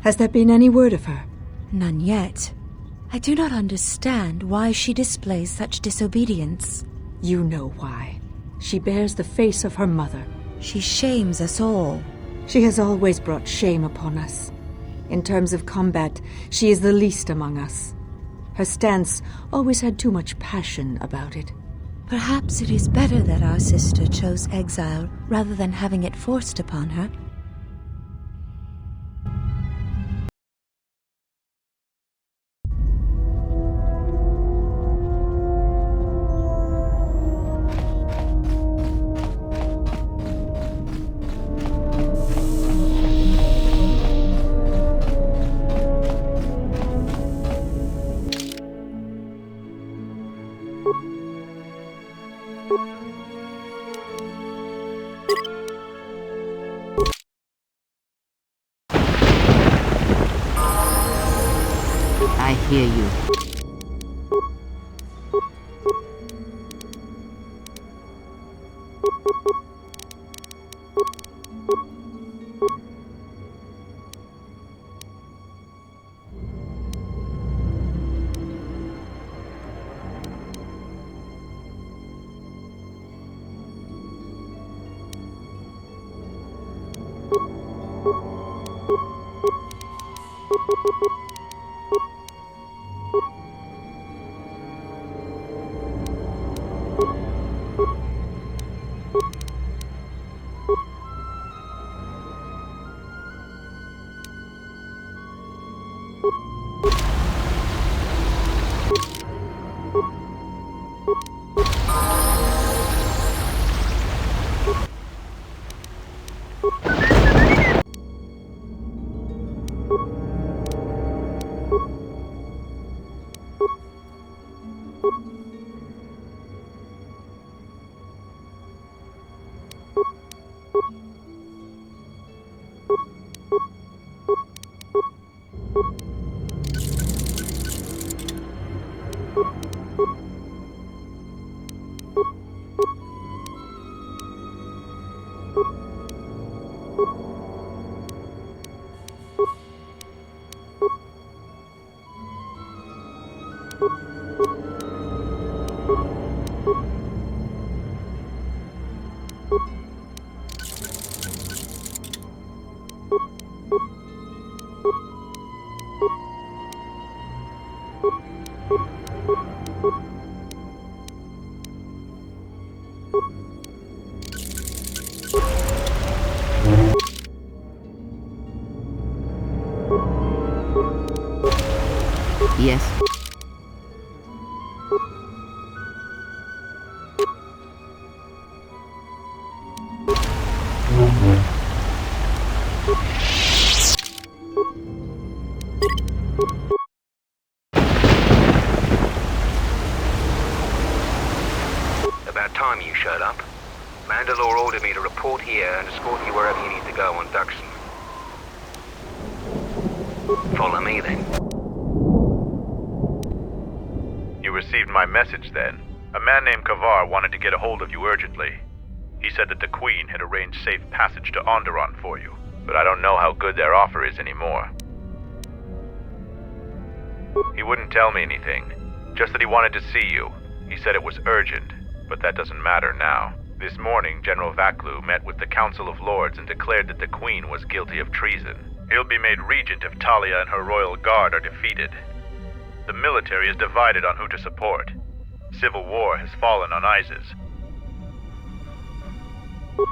Has there been any word of her? None yet. I do not understand why she displays such disobedience. You know why. She bears the face of her mother. She shames us all. She has always brought shame upon us. In terms of combat, she is the least among us. Her stance always had too much passion about it. Perhaps it is better that our sister chose exile rather than having it forced upon her. I hear you. Yes. About time you showed up. Mandalore ordered me to report here and escort you wherever you need to go on Duxon. Follow me then. You received my message then. A man named Kavar wanted to get a hold of you urgently. He said that the Queen had arranged safe passage to Onderon for you, but I don't know how good their offer is anymore. He wouldn't tell me anything. Just that he wanted to see you. He said it was urgent, but that doesn't matter now. This morning, General Vaklu met with the Council of Lords and declared that the Queen was guilty of treason. He'll be made regent if Talia and her royal guard are defeated. The military is divided on who to support. Civil war has fallen on Isis.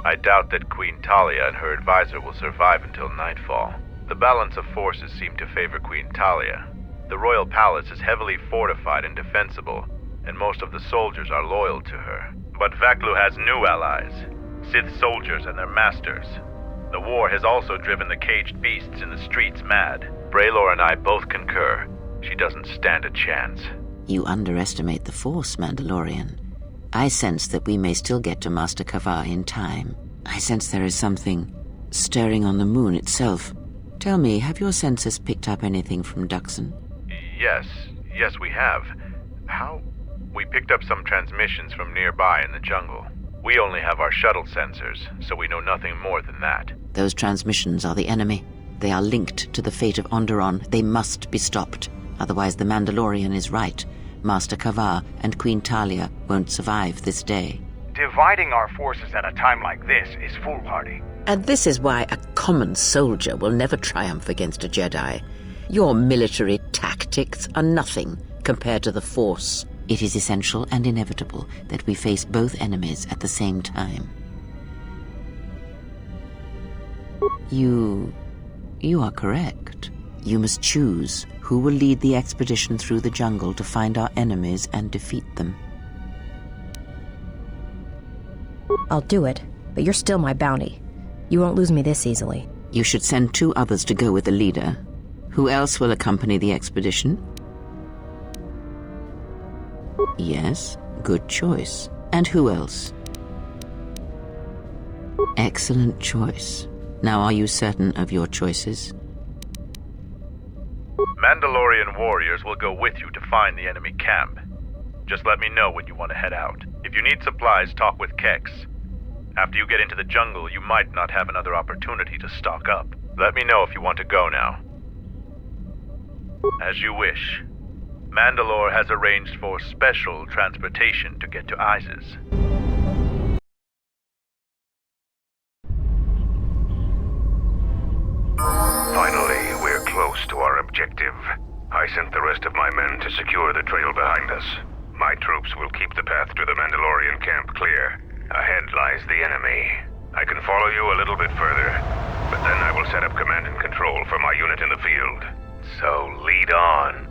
I doubt that Queen Talia and her advisor will survive until nightfall. The balance of forces seem to favor Queen Talia. The royal palace is heavily fortified and defensible, and most of the soldiers are loyal to her. But Vaklu has new allies, Sith soldiers and their masters. The war has also driven the caged beasts in the streets mad. Braylor and I both concur. She doesn't stand a chance. You underestimate the Force, Mandalorian. I sense that we may still get to Master Kavar in time. I sense there is something stirring on the moon itself. Tell me, have your sensors picked up anything from Duxon? Yes we have. How? We picked up some transmissions from nearby in the jungle. We only have our shuttle sensors, so we know nothing more than that. Those transmissions are the enemy. They are linked to the fate of Onderon. They must be stopped. Otherwise the Mandalorian is right. Master Kavar and Queen Talia won't survive this day. Dividing our forces at a time like this is foolhardy. And this is why a common soldier will never triumph against a Jedi. Your military tactics are nothing compared to the Force. It is essential and inevitable that we face both enemies at the same time. You are correct. You must choose who will lead the expedition through the jungle to find our enemies and defeat them. I'll do it, but you're still my bounty. You won't lose me this easily. You should send 2 others to go with the leader. Who else will accompany the expedition? Yes, good choice. And who else? Excellent choice. Now are you certain of your choices? Mandalorian warriors will go with you to find the enemy camp. Just let me know when you want to head out. If you need supplies, talk with Kex. After you get into the jungle, you might not have another opportunity to stock up. Let me know if you want to go now. As you wish. Mandalore has arranged for special transportation to get to Isis. Finally, we're close to our objective. I sent the rest of my men to secure the trail behind us. My troops will keep the path to the Mandalorian camp clear. Ahead lies the enemy. I can follow you a little bit further, but then I will set up command and control for my unit in the field. So lead on.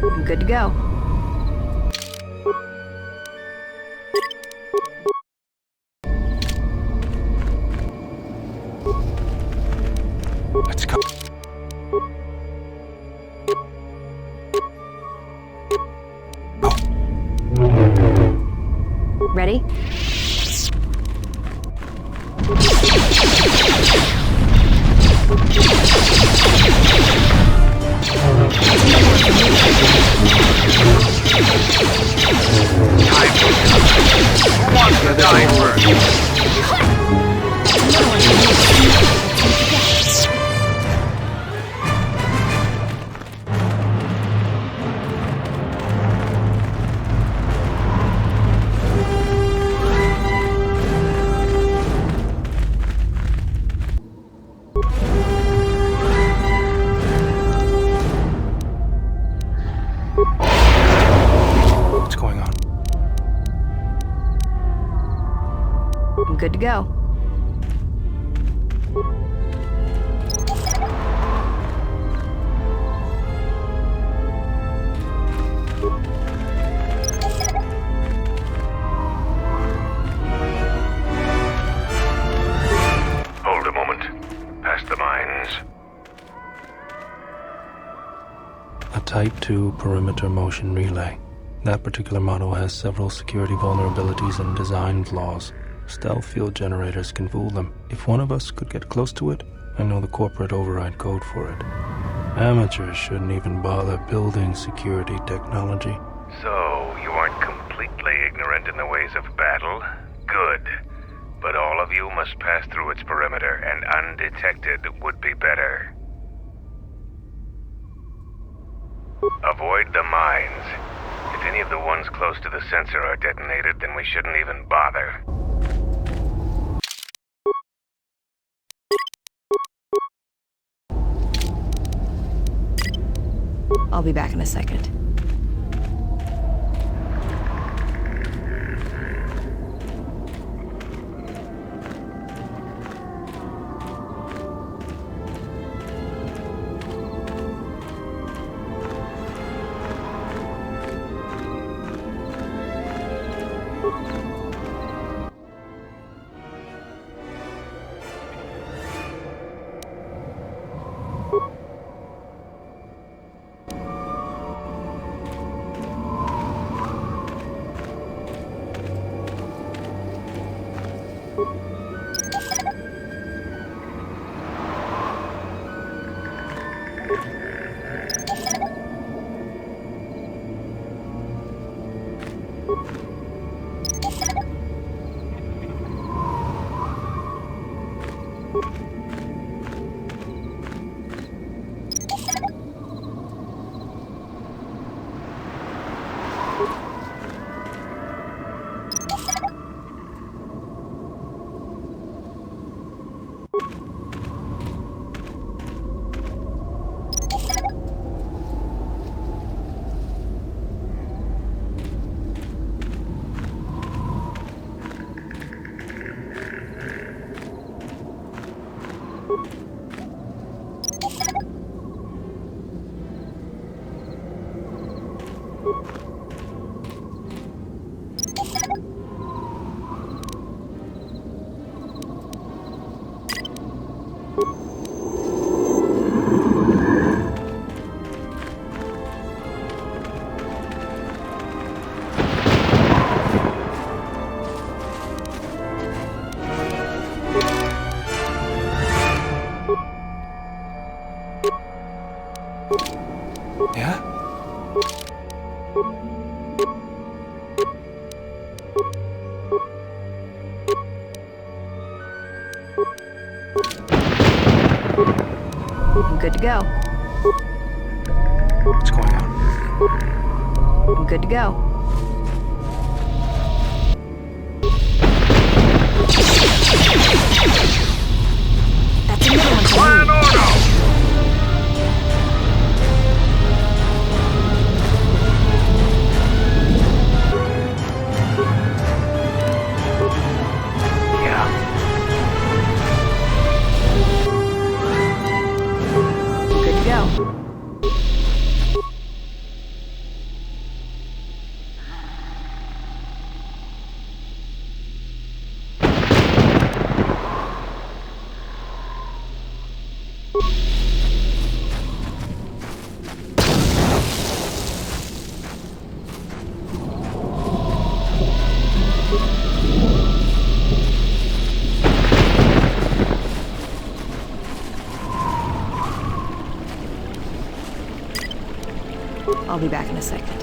I'm good to go. Let's go. Ready? Who wants to die first? What's going on? I'm good to go. Hold a moment. Past the mines. A Type 2 perimeter motion relay. That particular model has several security vulnerabilities and design flaws. Stealth field generators can fool them. If one of us could get close to it, I know the corporate override code for it. Amateurs shouldn't even bother building security technology. So, you aren't completely ignorant in the ways of battle? Good. But all of you must pass through its perimeter, and undetected would be better. Avoid the mines. If any of the ones close to the sensor are detonated, then we shouldn't even bother. I'll be back in a second. Yeah? I'm good to go. What's going on? I'm good to go. That's another one for Law and me. order! Yeah? I'm good to go. I'll be back in a second.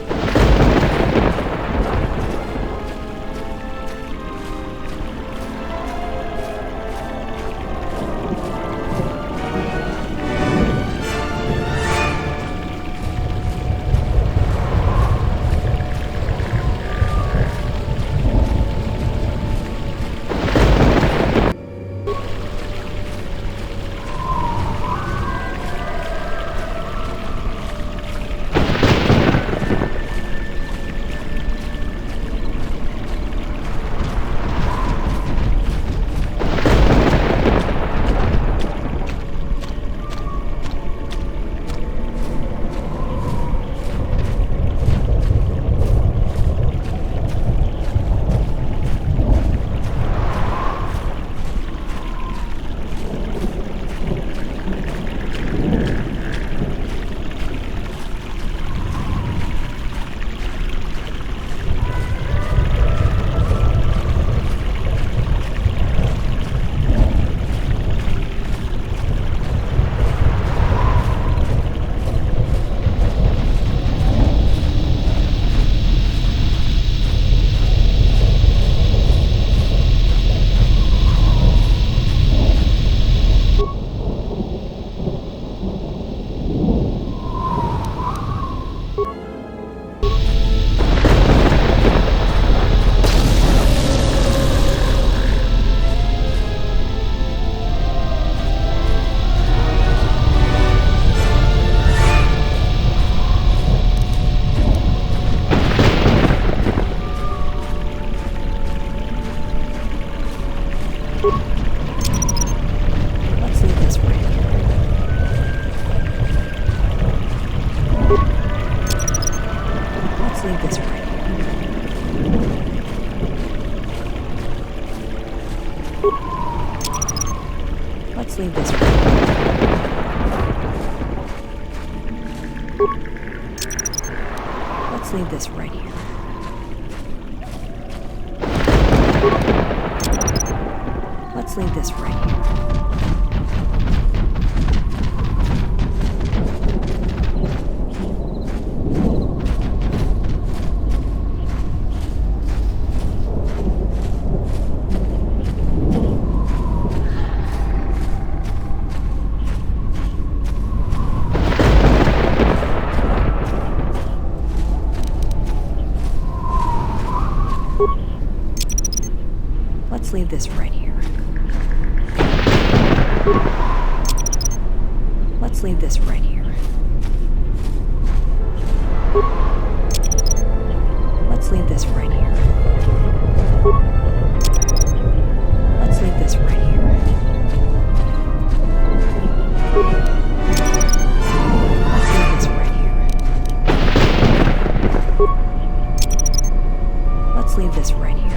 Let's leave this right here. Let's leave this right here. Let's leave this right here. Let's leave this right here. Let's leave this right here. this right here. Let's leave this right here. Let's leave this right here. Let's leave this right here. Let's leave this right here. Let's leave this right here.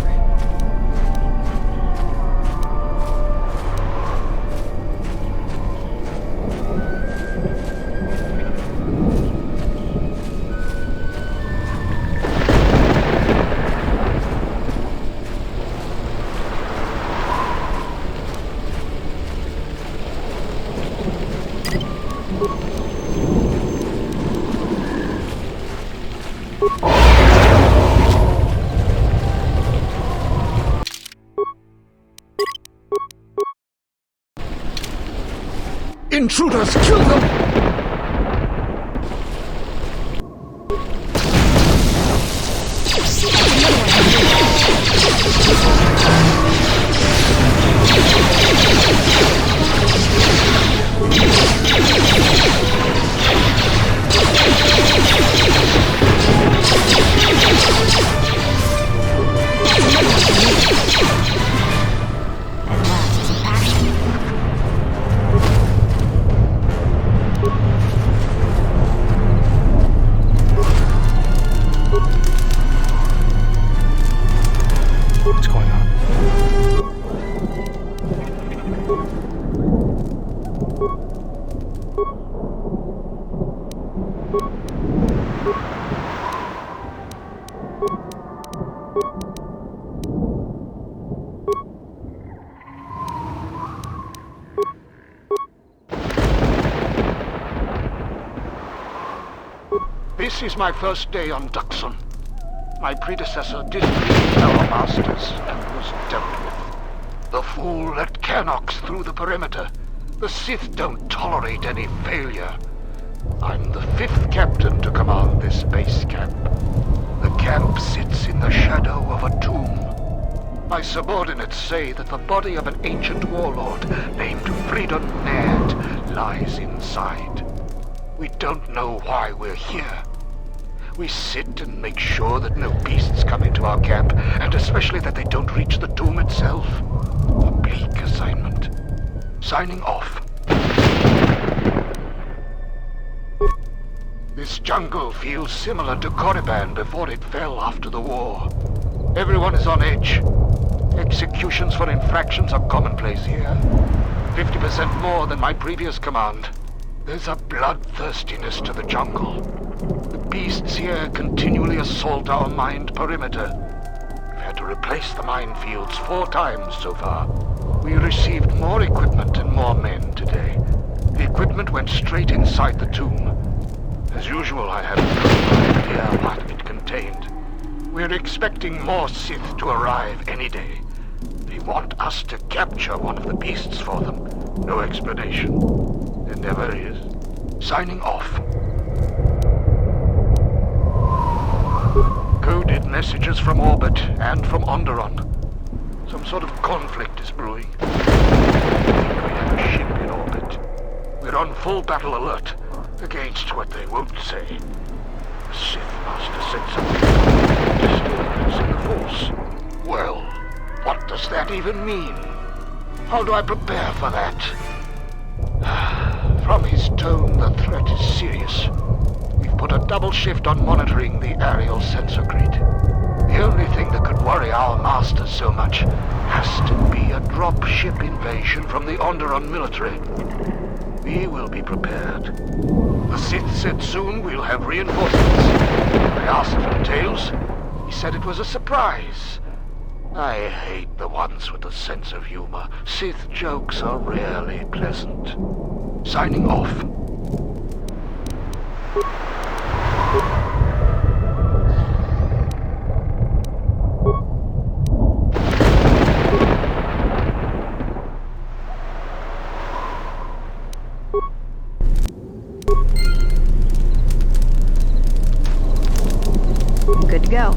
Intruders, kill them! What's going on? This is my first day on Duxon. My predecessor displeased our masters and was dealt with. The fool let Canox through the perimeter. The Sith don't tolerate any failure. I'm the 5th captain to command this base camp. The camp sits in the shadow of a tomb. My subordinates say that the body of an ancient warlord named Freedom Ned lies inside. We don't know why we're here. We sit and make sure that no beasts come into our camp, and especially that they don't reach the tomb itself. A bleak assignment. Signing off. This jungle feels similar to Korriban before it fell after the war. Everyone is on edge. Executions for infractions are commonplace here. 50% more than my previous command. There's a bloodthirstiness to the jungle. The beasts here continually assault our mined perimeter. We've had to replace the minefields 4 times so far. We received more equipment and more men today. The equipment went straight inside the tomb. As usual, I had no idea what it contained. We're expecting more Sith to arrive any day. They want us to capture one of the beasts for them. No explanation. There never is. Signing off. Coded messages from orbit and from Onderon. Some sort of conflict is brewing. I think we have a ship in orbit. We're on full battle alert against what they won't say. The Sith Master said something about disturbance in the Force. Well, what does that even mean? How do I prepare for that? From his tone, the threat is serious. We've put a double shift on monitoring the aerial sensor grid. The only thing that could worry our masters so much has to be a drop-ship invasion from the Onderon military. We will be prepared. The Sith said soon we'll have reinforcements. I asked for details. He said it was a surprise. I hate the ones with a sense of humor. Sith jokes are rarely pleasant. Signing off. Good to go.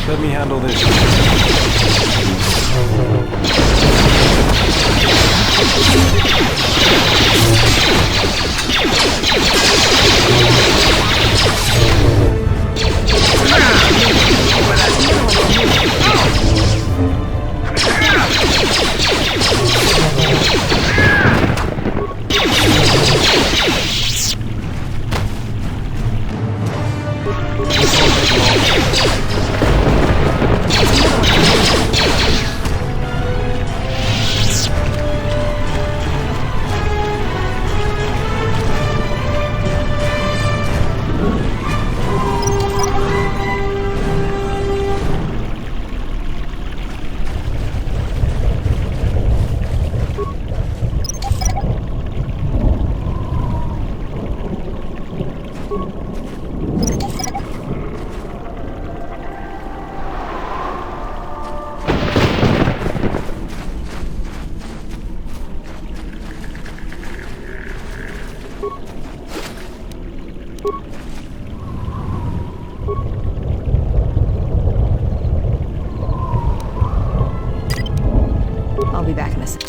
Let me handle this. I'll be back in a second.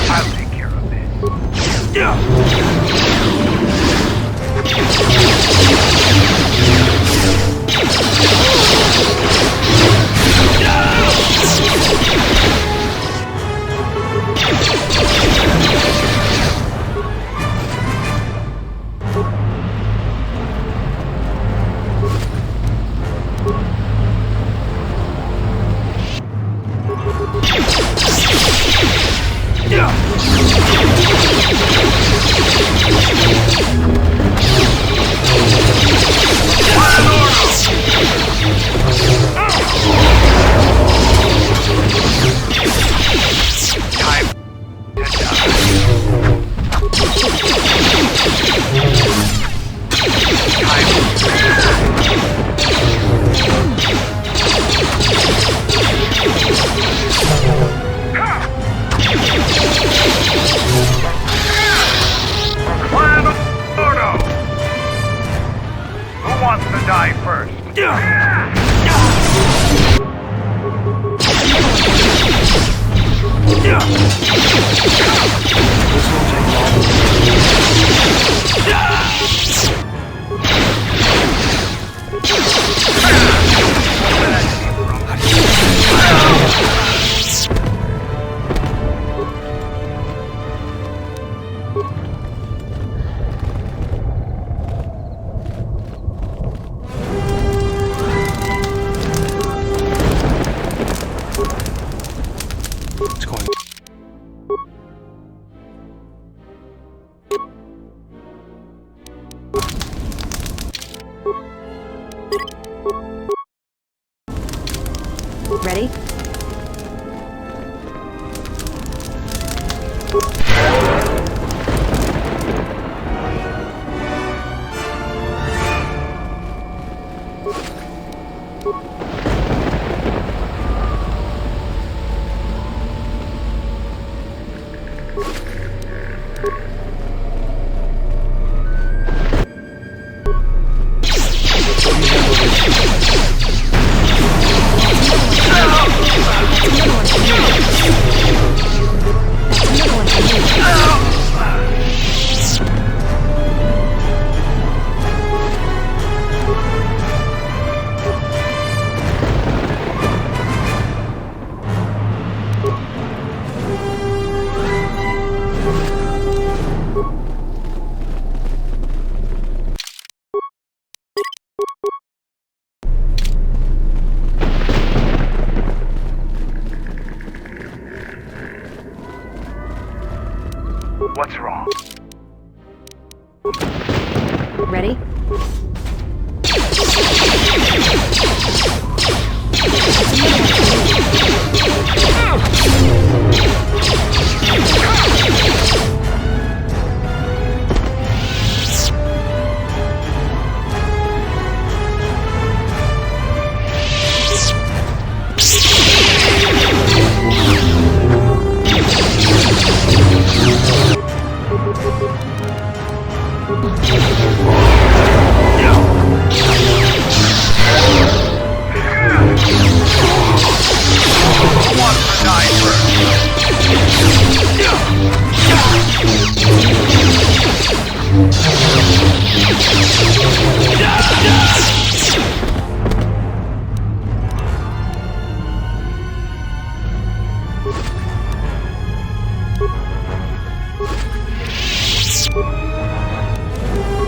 I'll take care of this. Who wants to die first? It's going. Ready? What's wrong? Ready?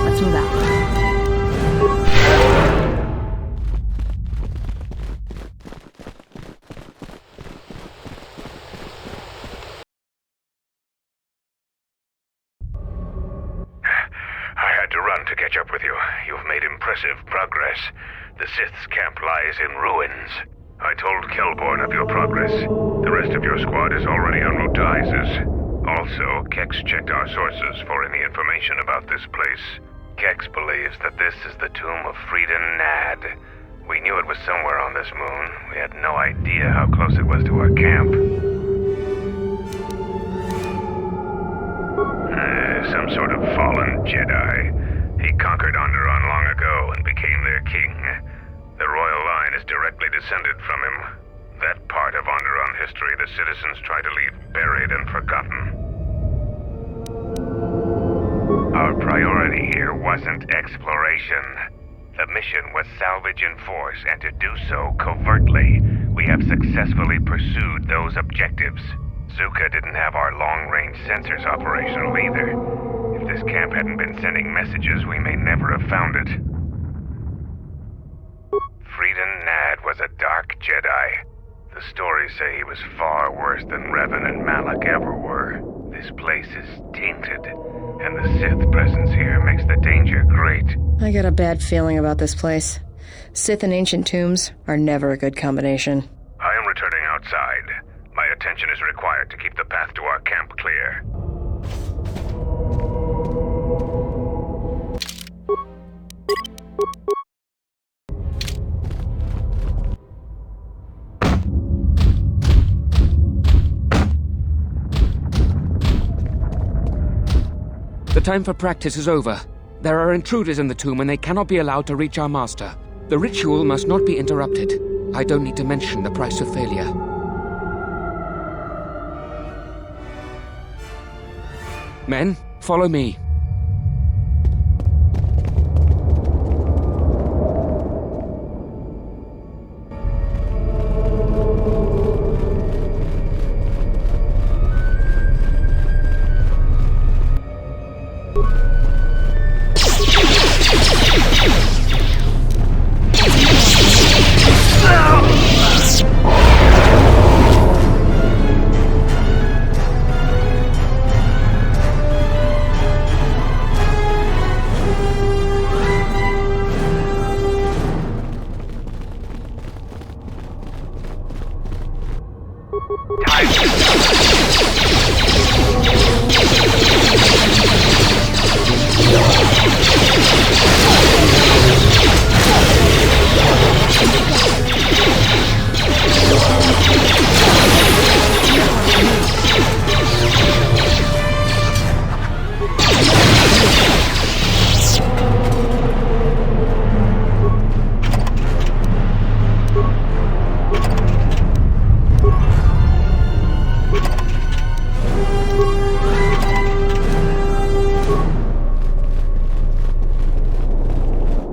Let's move out. I had to run to catch up with you. You've made impressive progress. The Sith's camp lies in ruins. I told Kelborn of your progress. The rest of your squad is already en route to Isis. Also, Kex checked our sources for any information about this place. Kex believes that this is the tomb of Frida Nad. We knew it was somewhere on this moon. We had no idea how close it was to our camp. Some sort of fallen Jedi. He conquered Onderon long ago and became their king. The royal line is directly descended from him. That part of Onderon history the citizens try to leave buried and forgotten. Our priority here wasn't exploration. The mission was salvage in force, and to do so covertly. We have successfully pursued those objectives. Zuka didn't have our long-range sensors operational either. If this camp hadn't been sending messages, we may never have found it. Frida Nad was a dark Jedi. The stories say he was far worse than Revan and Malak ever were. This place is tainted, and the Sith presence here makes the danger great. I got a bad feeling about this place. Sith and ancient tombs are never a good combination. I am returning outside. My attention is required to keep the path to our camp clear. The time for practice is over. There are intruders in the tomb and they cannot be allowed to reach our master. The ritual must not be interrupted. I don't need to mention the price of failure. Men, follow me.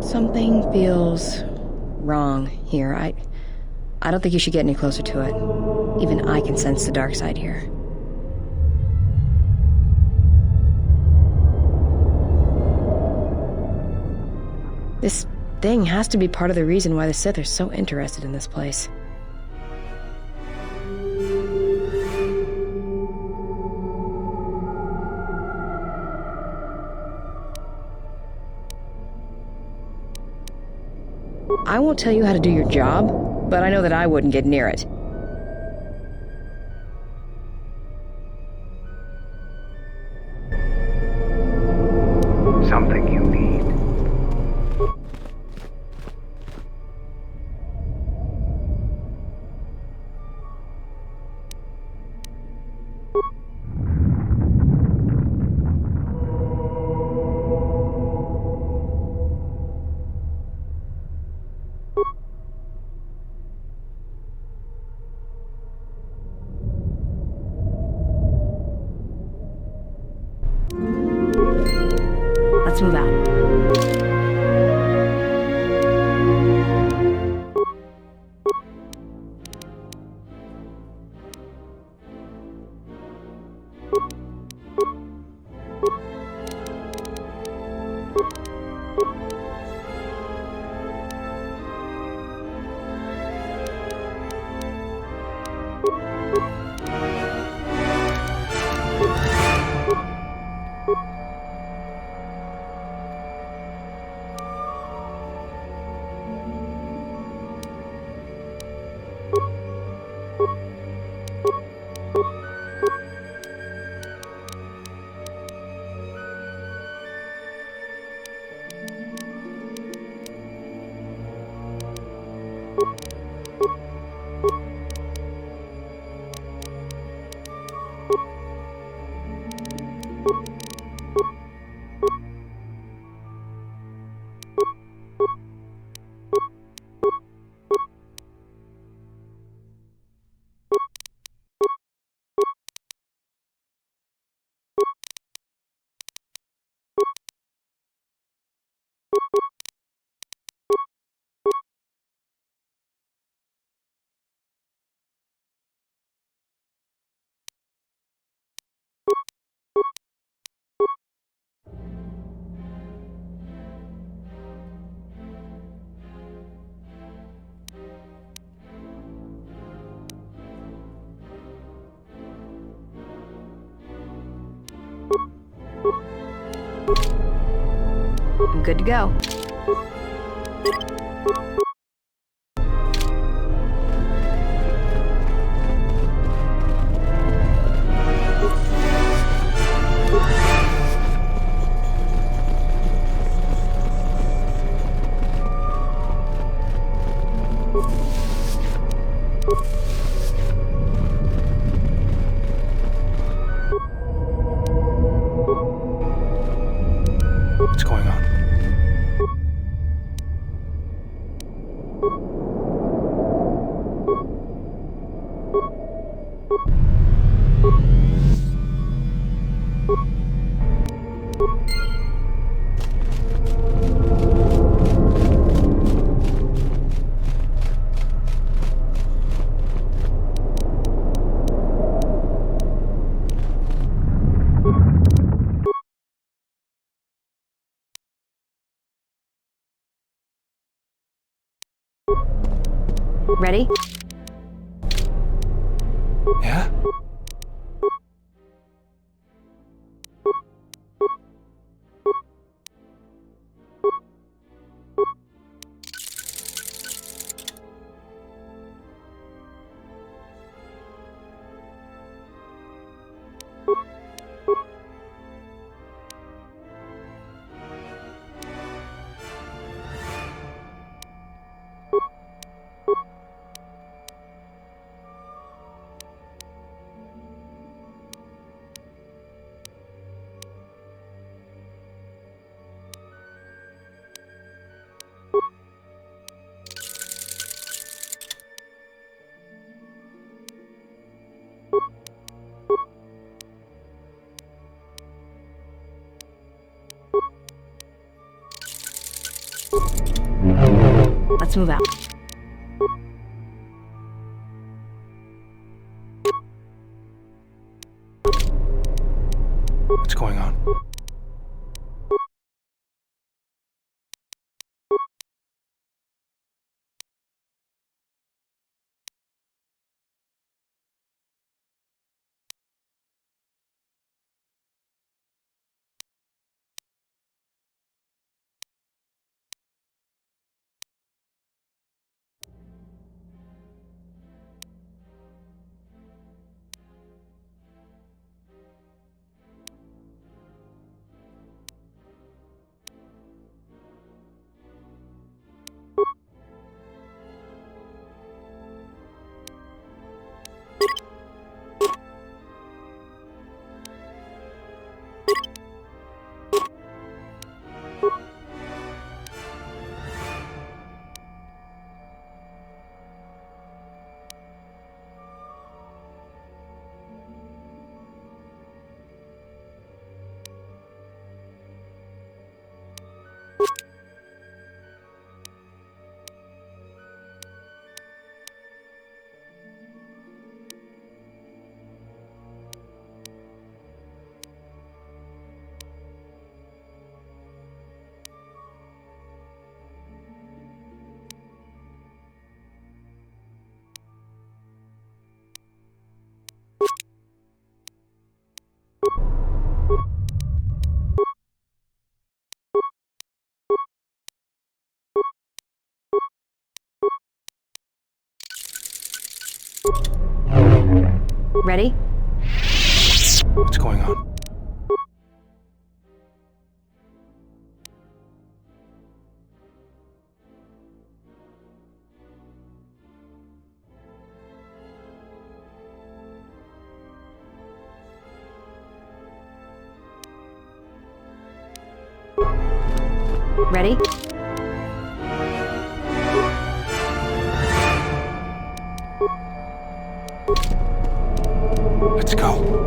Something feels wrong here. I don't think you should get any closer to it. Even I can sense the dark side here. This thing has to be part of the reason why the Sith are so interested in this place. I won't tell you how to do your job, but I know that I wouldn't get near it. Something you need. Let's move out. I'm good to go. What's going on? Ready? Yeah? Let's move out. What's going on? Ready? What's going on? Ready? Let's go.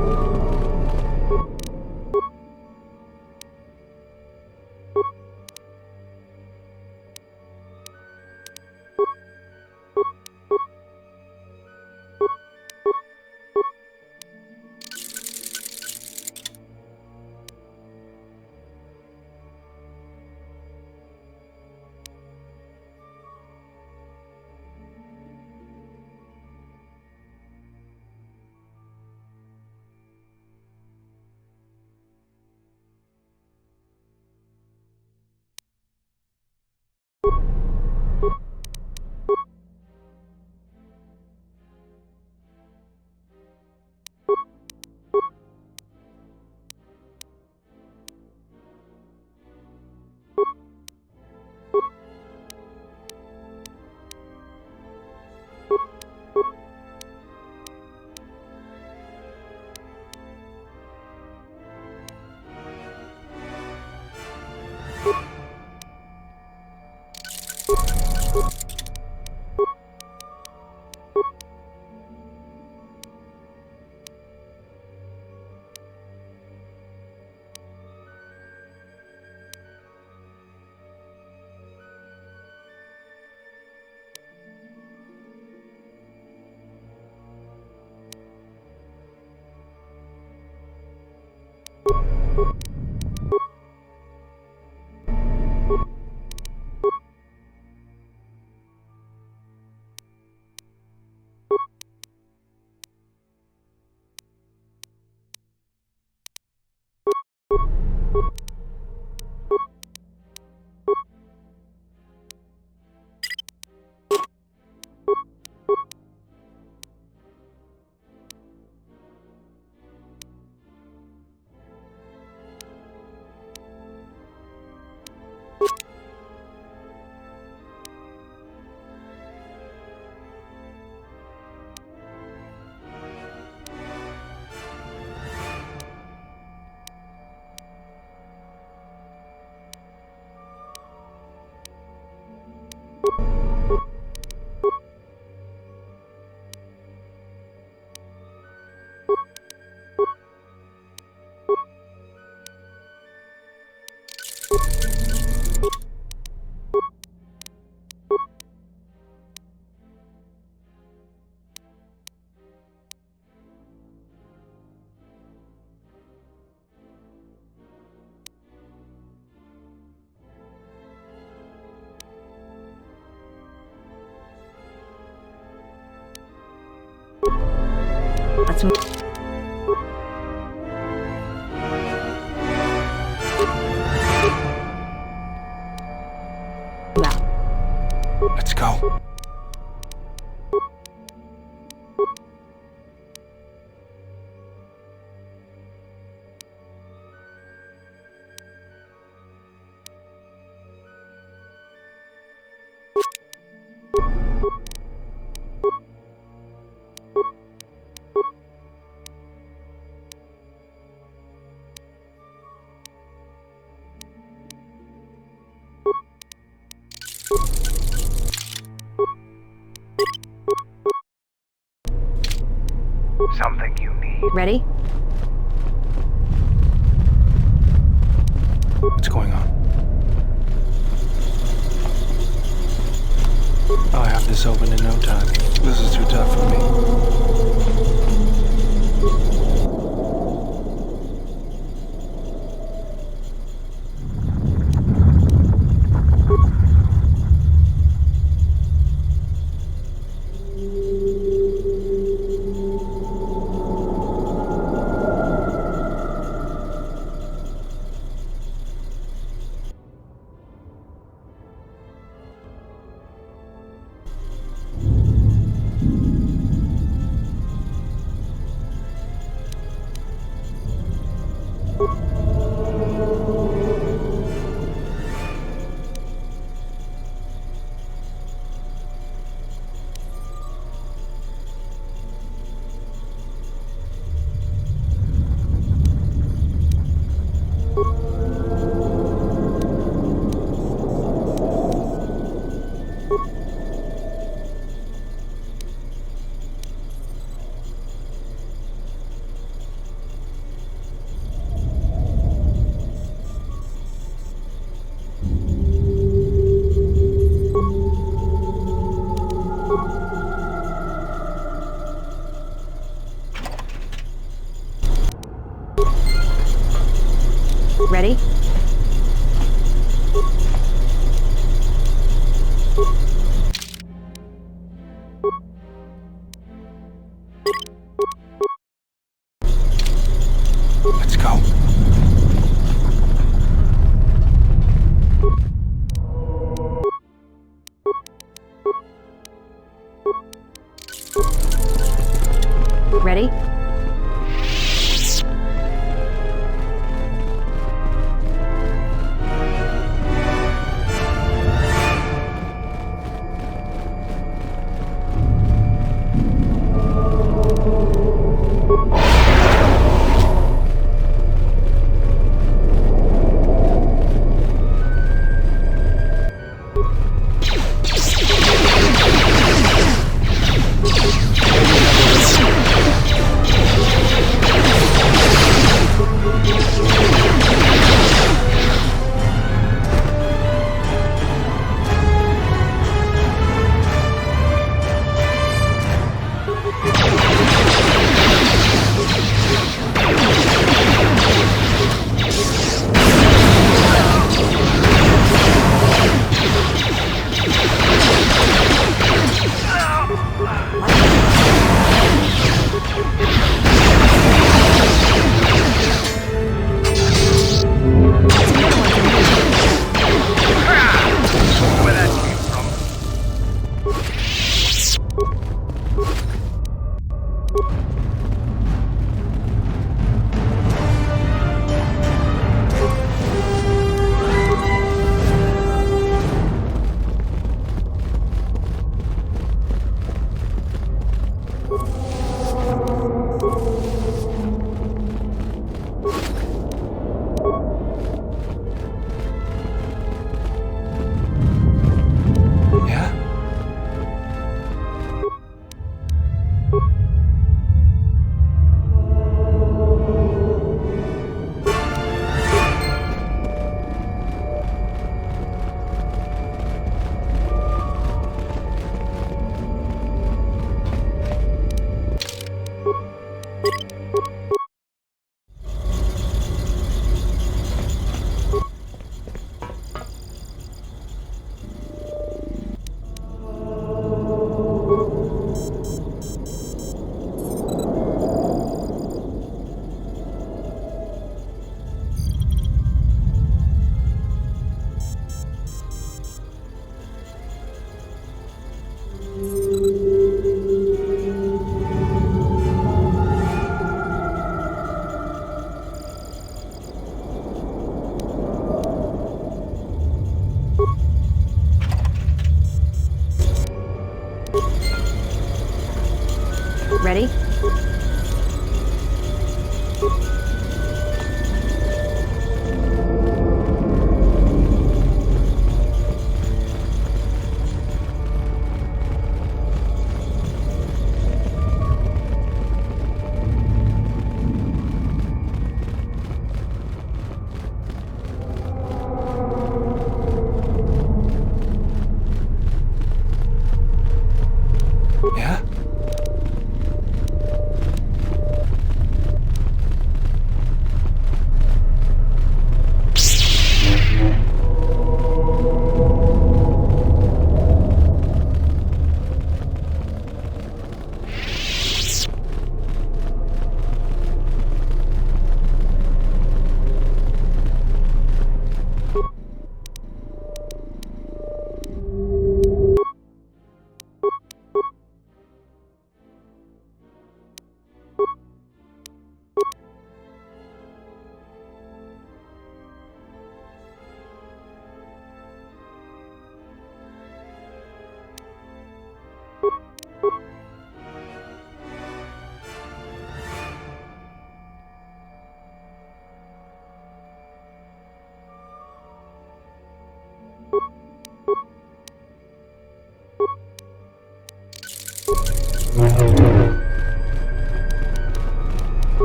Let's move. Let's go. Something you need. Ready? What's going on? I'll have this open in no time. This is too tough for me. Ready? Yeah?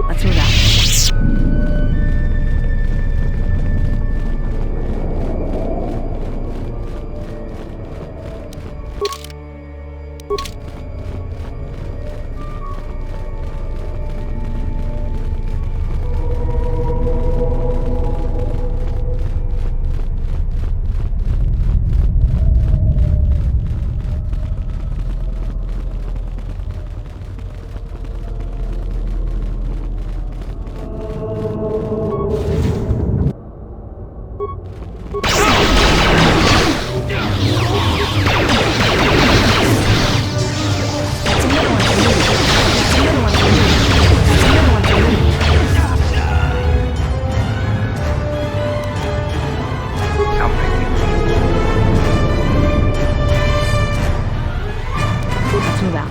Let's move out. Let's move out.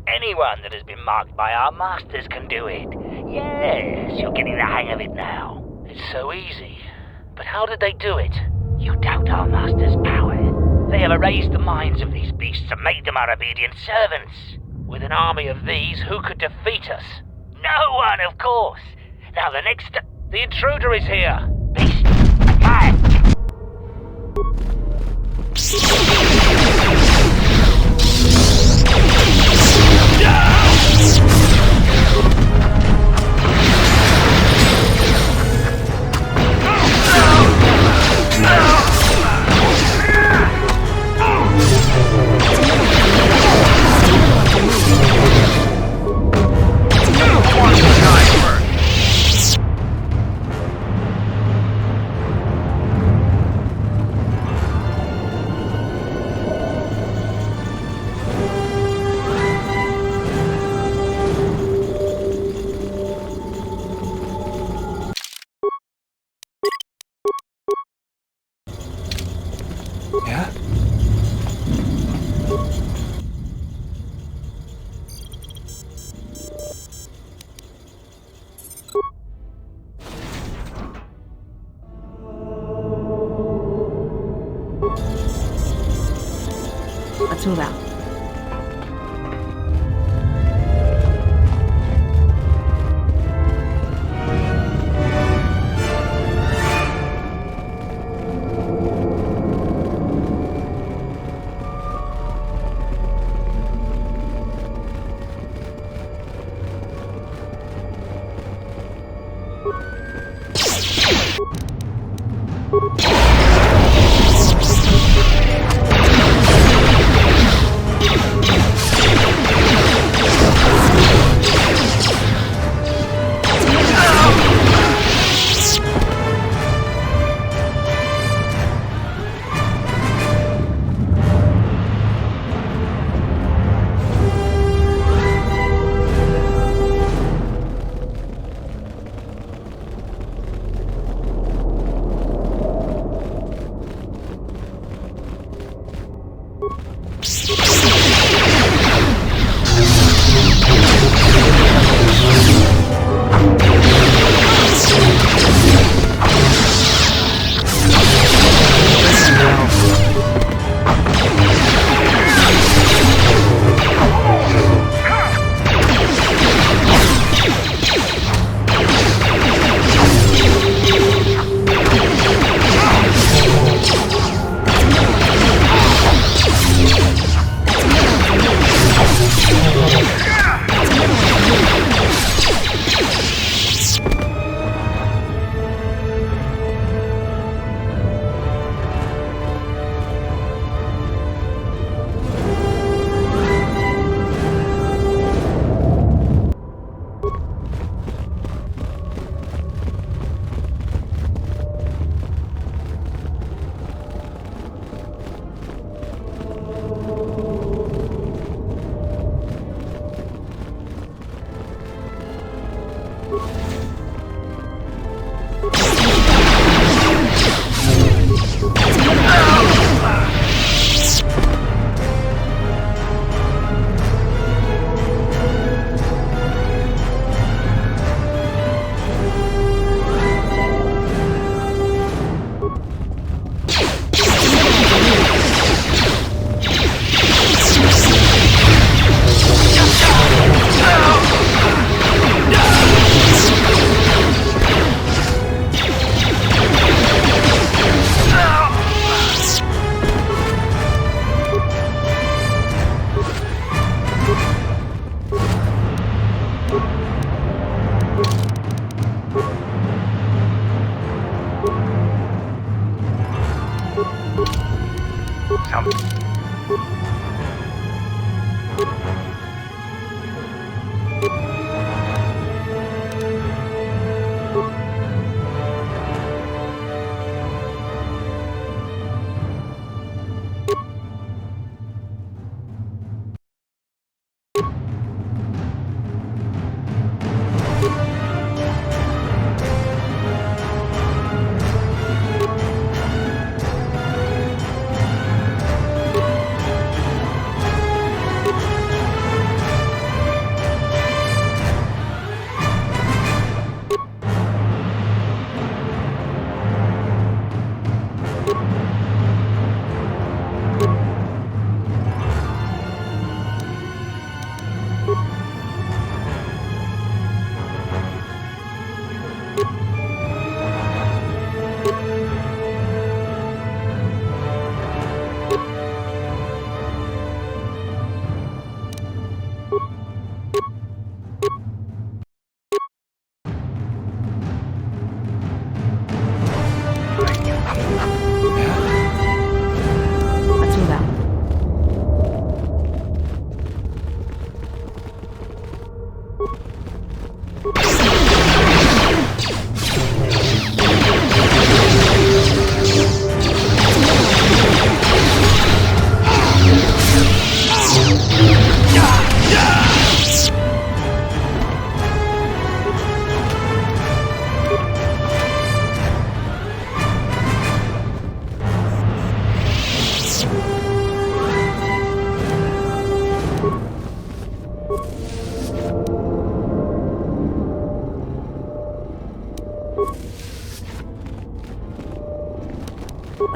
Anyone that has been marked by our masters can do it. Yes, you're getting the hang of it now. It's so easy. But how did they do it? You doubt our masters' power. They have erased the minds of these beasts and made them our obedient servants. With an army of these, who could defeat us? No one, of course. Now the intruder is here. Beast, attack! Let's move out.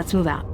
Let's move out.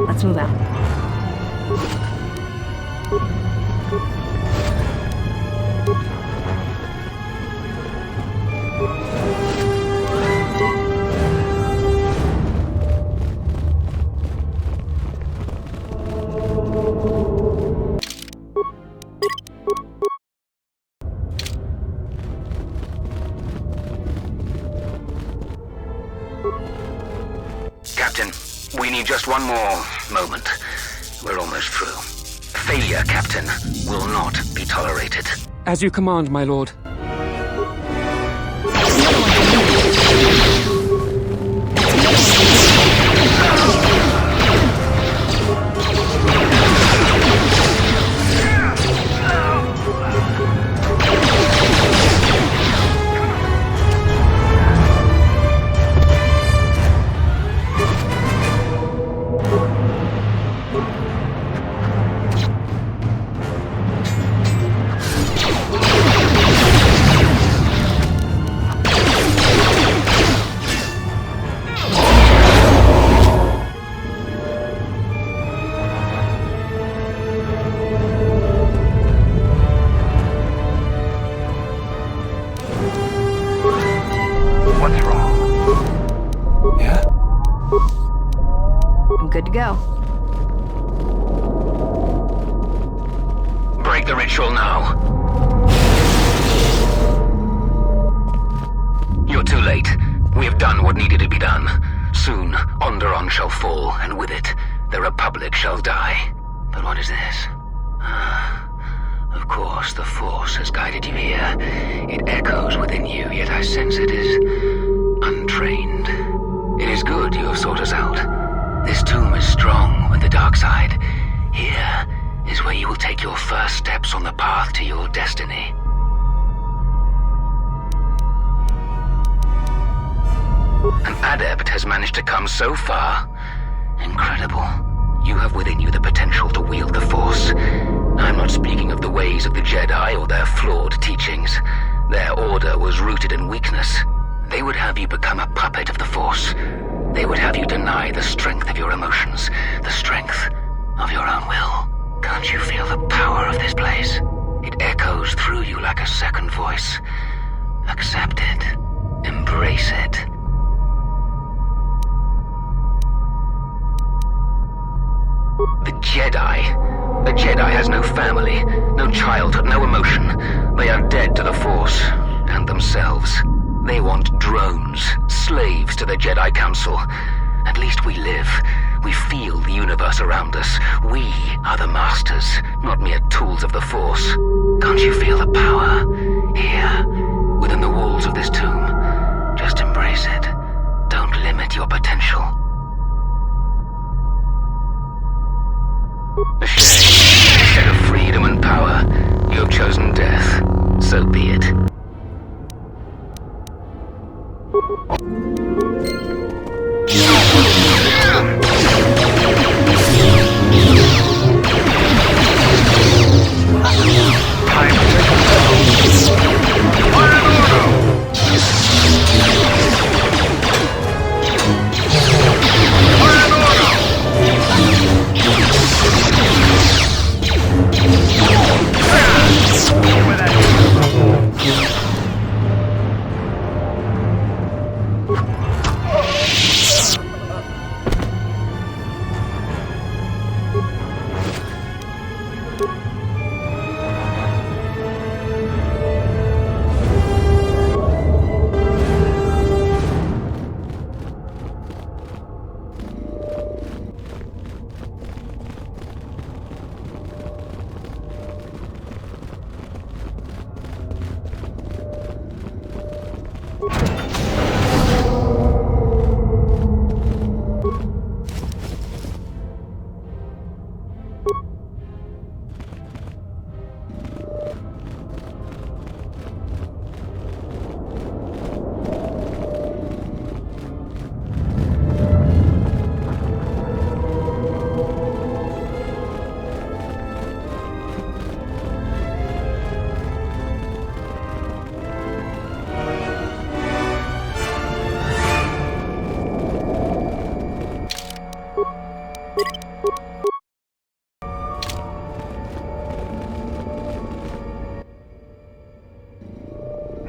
Let's move out. Captain, we need just one more moment. We're almost through. Failure, Captain, will not be tolerated. As you command, my lord. What's wrong? Yeah? I'm good to go. Break the ritual now. You're too late. We have done what needed to be done. Soon, Onderon shall fall, and with it, the Republic shall die. But what is this? Of course, the Force has guided you here. It echoes within you, yet I sense it is untrained. It is good you have sought us out. This tomb is strong with the dark side. Here is where you will take your first steps on the path to your destiny. An adept has managed to come so far. Incredible. You have within you the potential to wield the Force. I'm not speaking of the ways of the Jedi or their flawed teachings. Their order was rooted in weakness. They would have you become a puppet of the Force. They would have you deny the strength of your emotions, the strength of your own will. Can't you feel the power of this place? It echoes through you like a second voice. Accept it. Embrace it. The Jedi. The Jedi has no family, no childhood, no emotion. They are dead to the Force and themselves. They want drones, slaves to the Jedi Council. At least we live. We feel the universe around us. We are the masters, not mere tools of the Force. Can't you feel the power? Here, within the walls of this tomb. Just embrace it. Don't limit your potential. A shame. Instead of freedom and power, you have chosen death. So be it.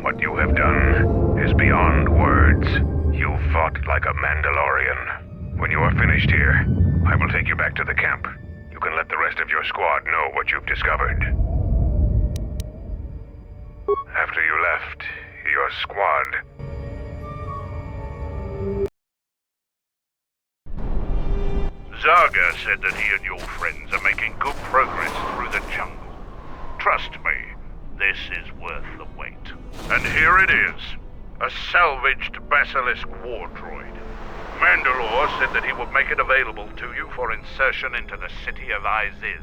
What you have done is beyond words. You fought like a Mandalorian. When you are finished here, I will take you back to the camp. You can let the rest of your squad know what you've discovered. After you left, your squad... Zaga said that he and your friends are making good progress through the jungle. Trust me, this is worth the wait. And here it is, a salvaged Basilisk war droid. Mandalore said that he would make it available to you for insertion into the city of Iziz.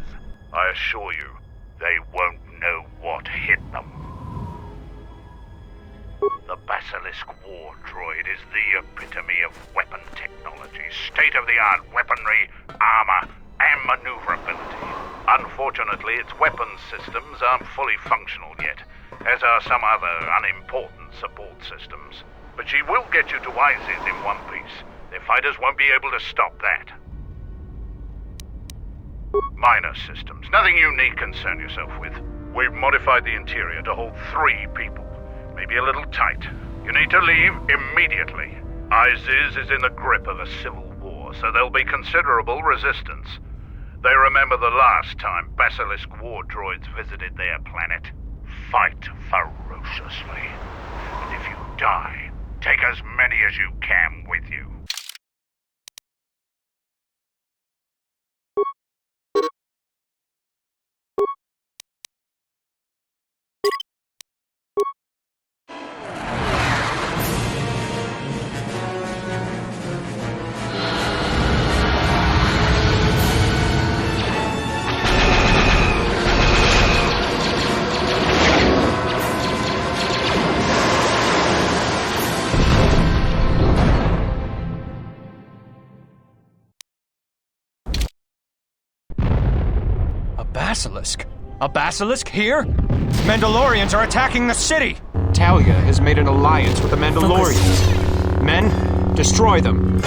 I assure you, they won't know what hit them. The Basilisk war droid is the epitome of weapon technology, state-of-the-art weaponry, armor, and maneuverability. Unfortunately, its weapons systems aren't fully functional yet, as are some other unimportant support systems. But she will get you to Iziz in one piece. Their fighters won't be able to stop that. Minor systems, nothing you need concern yourself with. We've modified the interior to hold 3 people. Maybe a little tight. You need to leave immediately. Iziz is in the grip of a civil war, so there'll be considerable resistance. They remember the last time Basilisk war droids visited their planet. Fight ferociously. And if you die, take as many as you can with you. Basilisk? A basilisk here? Mandalorians are attacking the city! Talia has made an alliance with the Mandalorians. Men, destroy them.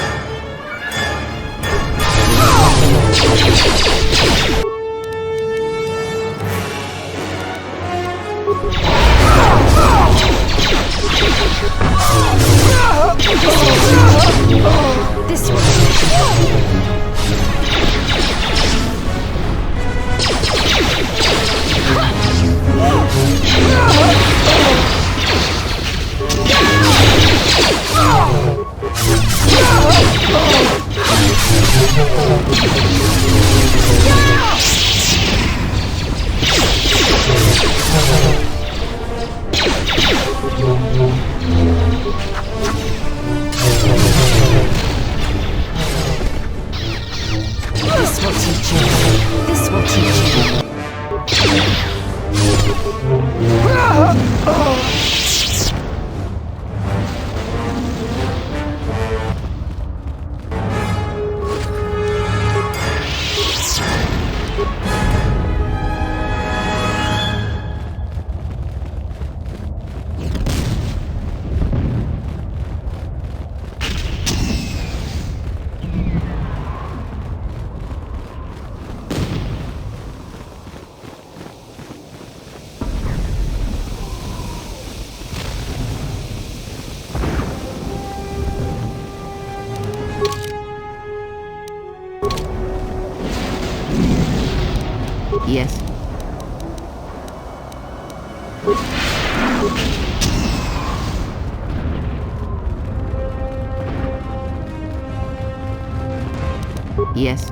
This will teach you. This will teach you. Yes. Yes.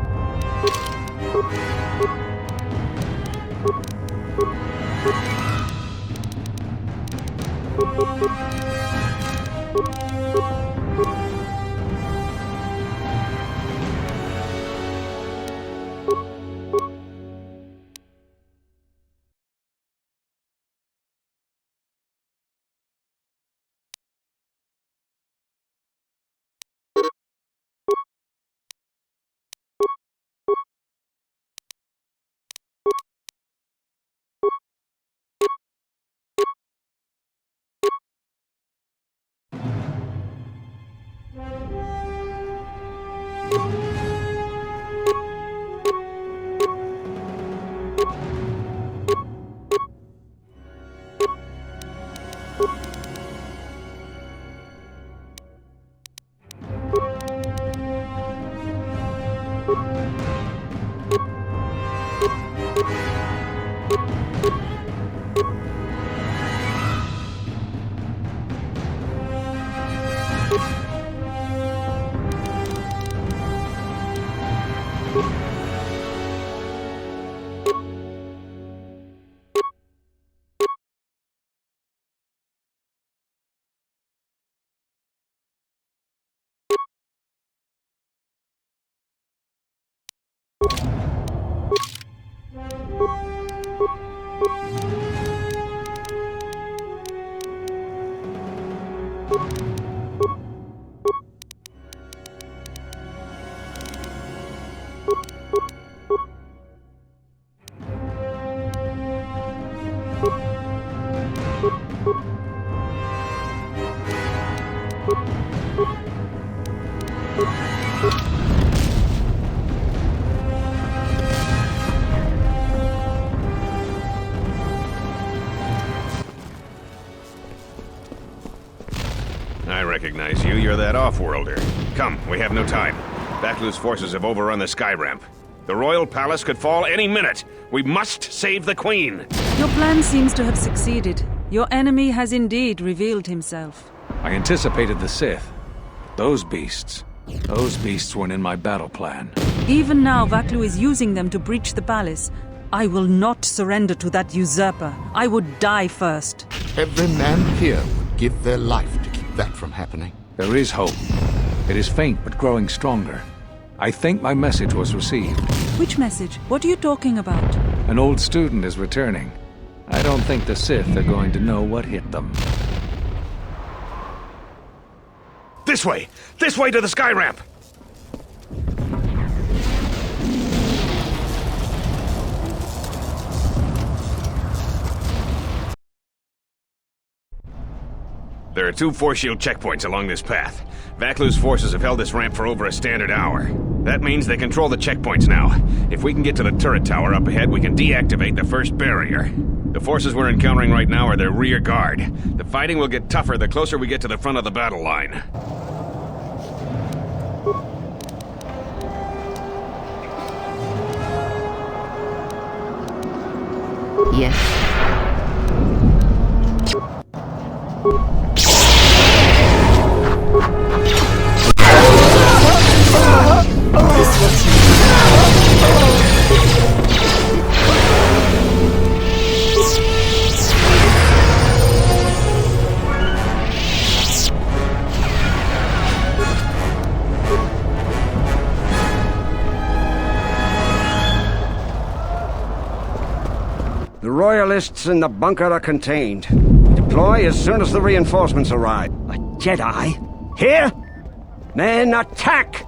I recognize you. You're that off-worlder. Come, we have no time. Vaklu's forces have overrun the sky ramp. The royal palace could fall any minute. We must save the queen. Your plan seems to have succeeded. Your enemy has indeed revealed himself. I anticipated the Sith. Those beasts weren't in my battle plan. Even now, Vaklu is using them to breach the palace. I will not surrender to that usurper. I would die first. Every man here would give their life to keep that from happening. There is hope. It is faint but growing stronger. I think my message was received. Which message? What are you talking about? An old student is returning. I don't think the Sith are going to know what hit them. This way! This way to the sky ramp! There are 2 force shield checkpoints along this path. Vaklu's forces have held this ramp for over a standard hour. That means they control the checkpoints now. If we can get to the turret tower up ahead, we can deactivate the first barrier. The forces we're encountering right now are their rear guard. The fighting will get tougher the closer we get to the front of the battle line. Yes. This will teach you. Royalists in the bunker are contained. Deploy as soon as the reinforcements arrive. A Jedi? Here? Men, attack!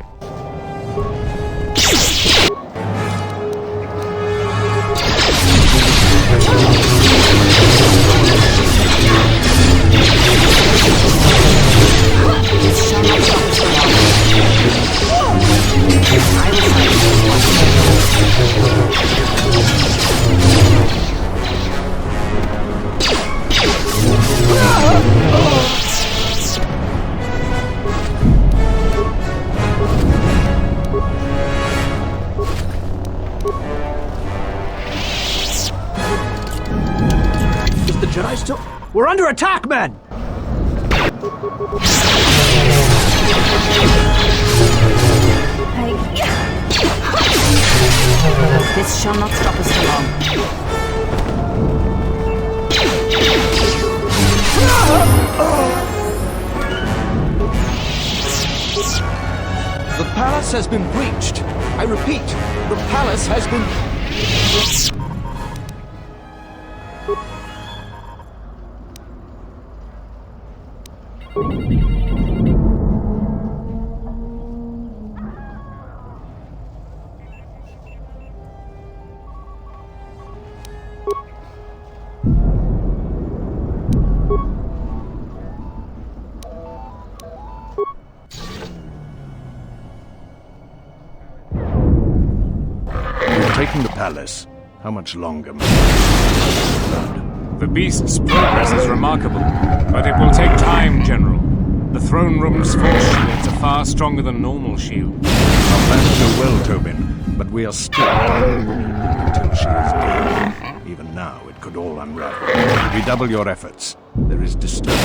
Is the Jedi still... We're under attack, men! This shall not stop us for long. The palace has been breached. I repeat, the palace has been... Taking the palace. How much longer? The beast's progress is remarkable, but it will take time, General. The throne room's force shields are far stronger than normal shields. Our plans go well, Tobin, but we are still until she is dead. Even now, it could all unravel. Redouble your efforts. There is disturbance.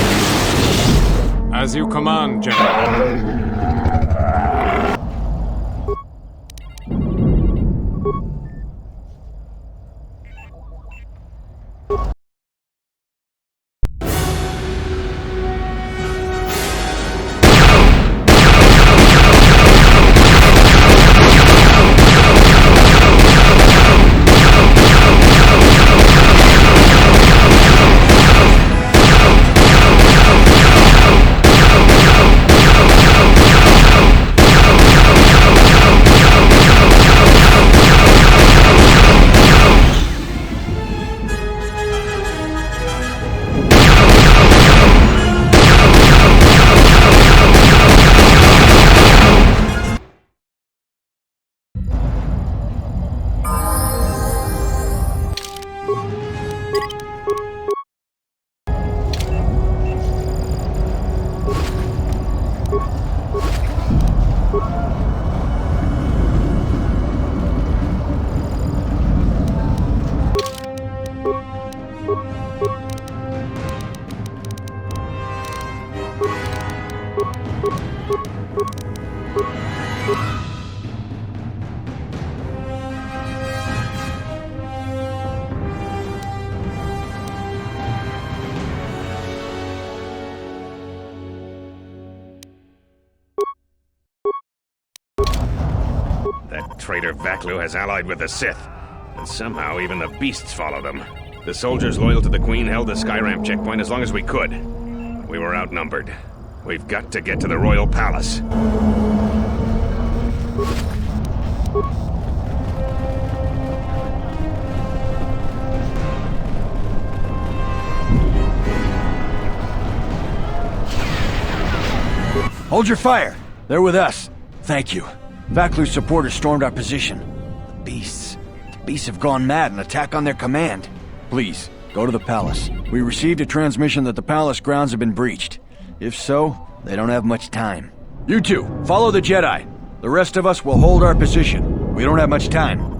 As you command, General. That traitor Vaklu has allied with the Sith, and somehow even the beasts follow them. The soldiers loyal to the Queen held the Skyramp checkpoint as long as we could. We were outnumbered. We've got to get to the Royal Palace. Hold your fire! They're with us. Thank you. Vaklu's supporters stormed our position. The beasts have gone mad and attack on their command. Please, go to the palace. We received a transmission that the palace grounds have been breached. If so, they don't have much time. You two, follow the Jedi. The rest of us will hold our position. We don't have much time.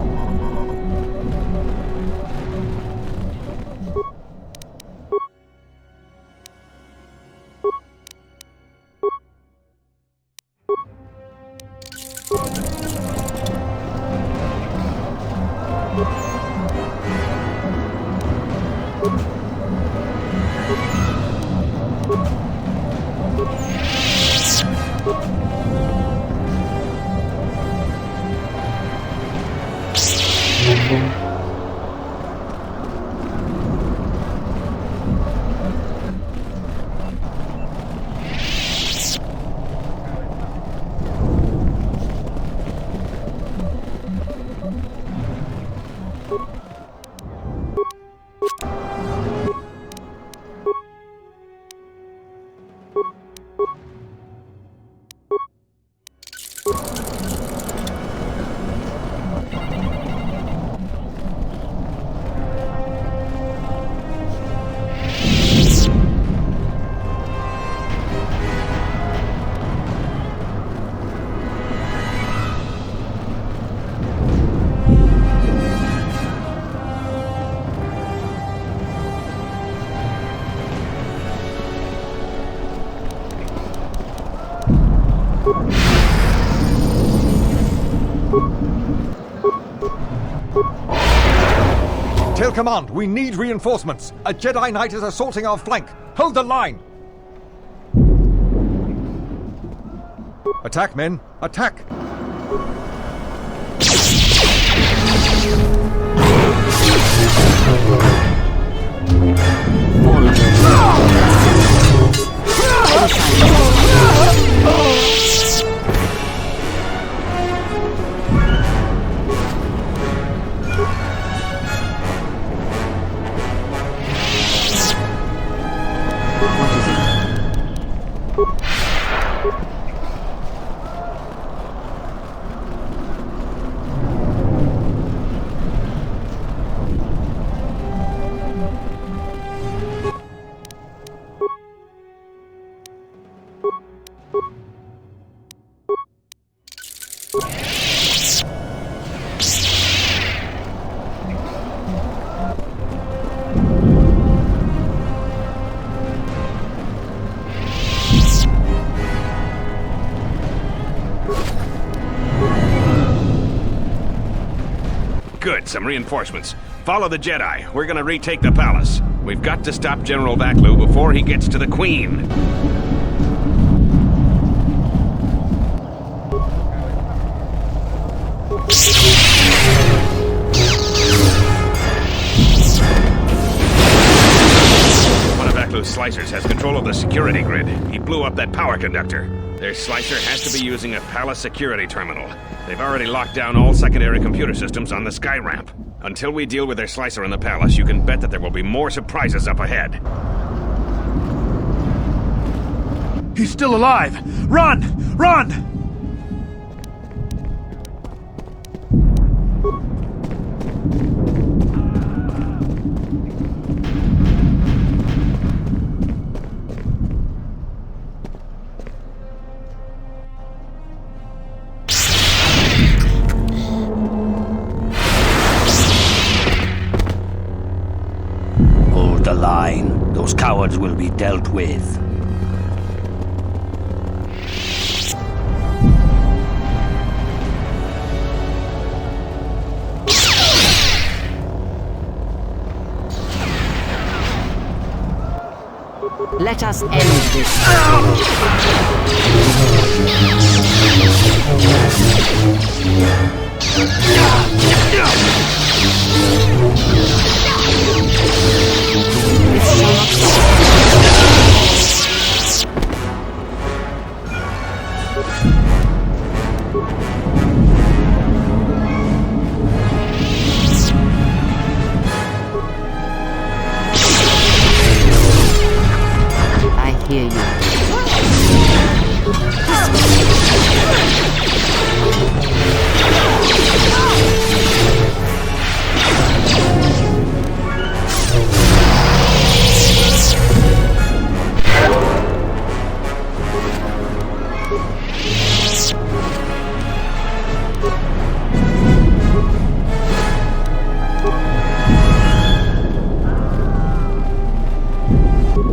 Tail Command, we need reinforcements. A Jedi Knight is assaulting our flank. Hold the line! Attack, men! Attack! Good, some reinforcements. Follow the Jedi. We're gonna retake the palace. We've got to stop General Vaklu before he gets to the Queen. One of Vaklu's slicers has control of the security grid. He blew up that power conductor. Their slicer has to be using a palace security terminal. They've already locked down all secondary computer systems on the sky ramp. Until we deal with their slicer in the palace, you can bet that there will be more surprises up ahead. He's still alive! Run! Run! The line. Those cowards will be dealt with. Let us end this. I hear you.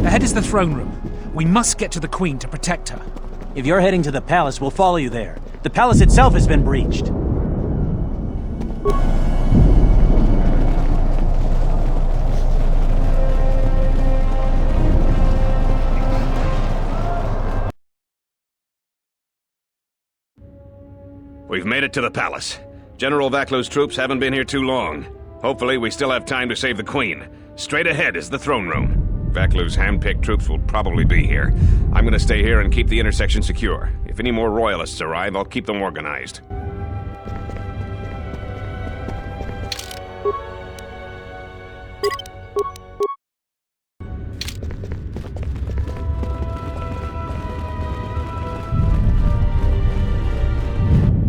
Ahead is the throne room. We must get to the Queen to protect her. If you're heading to the palace, we'll follow you there. The palace itself has been breached. We've made it to the palace. General Vaklu's troops haven't been here too long. Hopefully we still have time to save the Queen. Straight ahead is the throne room. Vaklu's hand-picked troops will probably be here. I'm gonna stay here and keep the intersection secure. If any more royalists arrive, I'll keep them organized.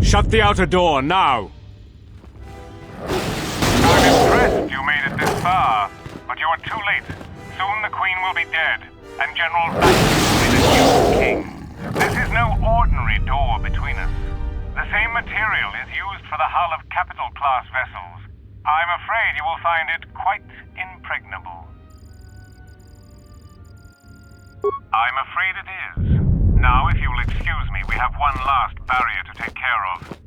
Shut the outer door, now! I'm impressed you made it this far, but you are too late. Soon the Queen will be dead, and General Vaklu will be the new king. This is no ordinary door between us. The same material is used for the hull of capital-class vessels. I'm afraid you will find it quite impregnable. I'm afraid it is. Now, if you'll excuse me, we have one last barrier to take care of.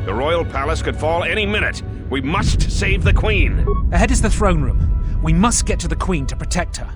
The royal palace could fall any minute. We must save the queen. Ahead is the throne room. We must get to the queen to protect her.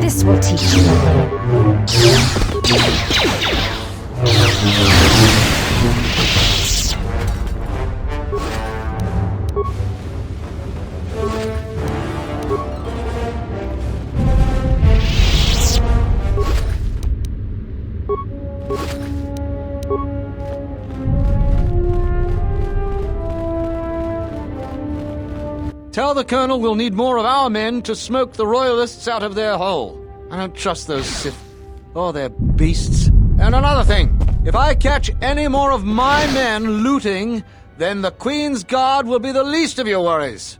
This will teach you. Tell the Colonel we'll need more of our men to smoke the Royalists out of their hole. I don't trust those Sith. Oh, they're beasts. And another thing, if I catch any more of my men looting, then the Queen's Guard will be the least of your worries.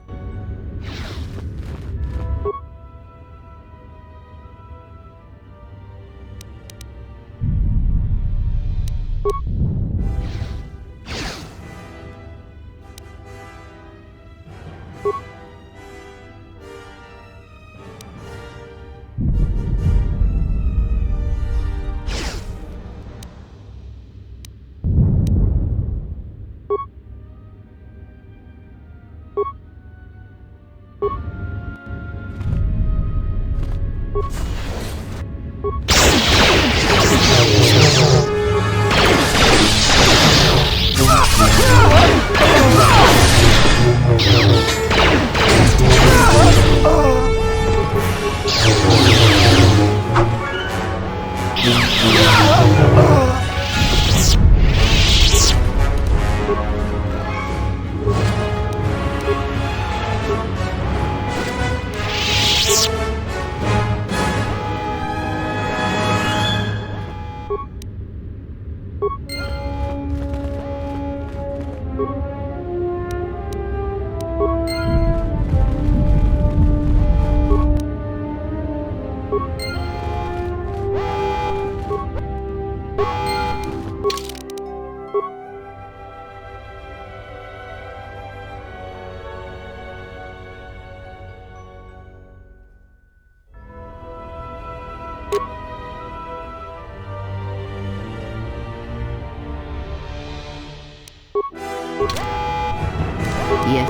Yeah.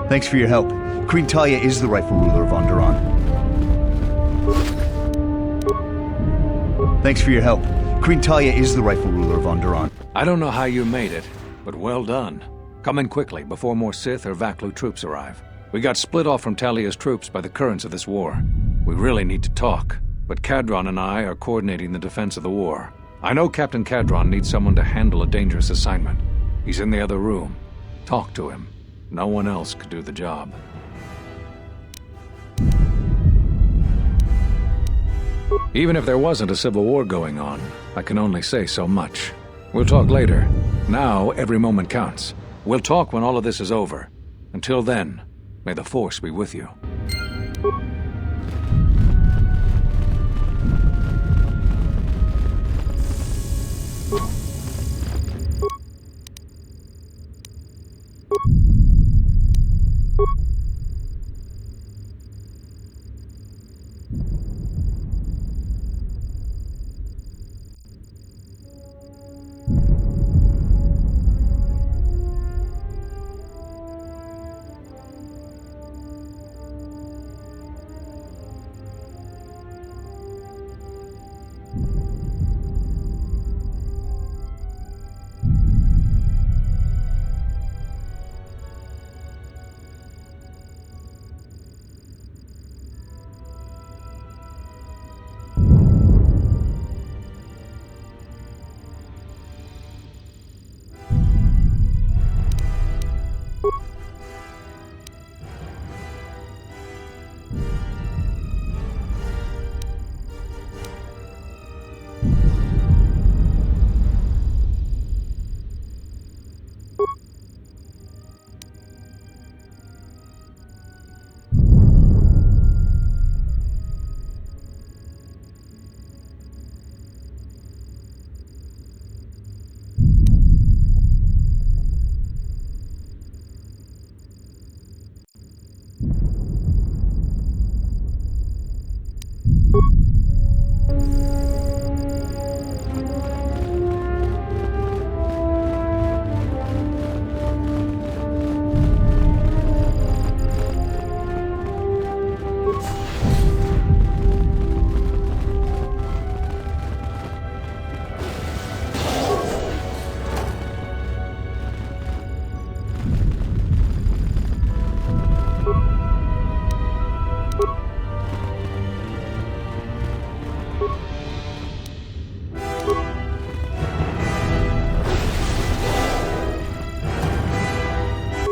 Thanks for your help. Queen Talia is the rightful ruler of Onderon. Thanks for your help. Queen Talia is the rightful ruler of Onderon. I don't know how you made it, but well done. Come in quickly before more Sith or Vaklu troops arrive. We got split off from Talia's troops by the currents of this war. We really need to talk, but Cadron and I are coordinating the defense of the war. I know Captain Cadron needs someone to handle a dangerous assignment. He's in the other room. Talk to him. No one else could do the job. Even if there wasn't a civil war going on, I can only say so much. We'll talk later. Now, every moment counts. We'll talk when all of this is over. Until then, may the Force be with you.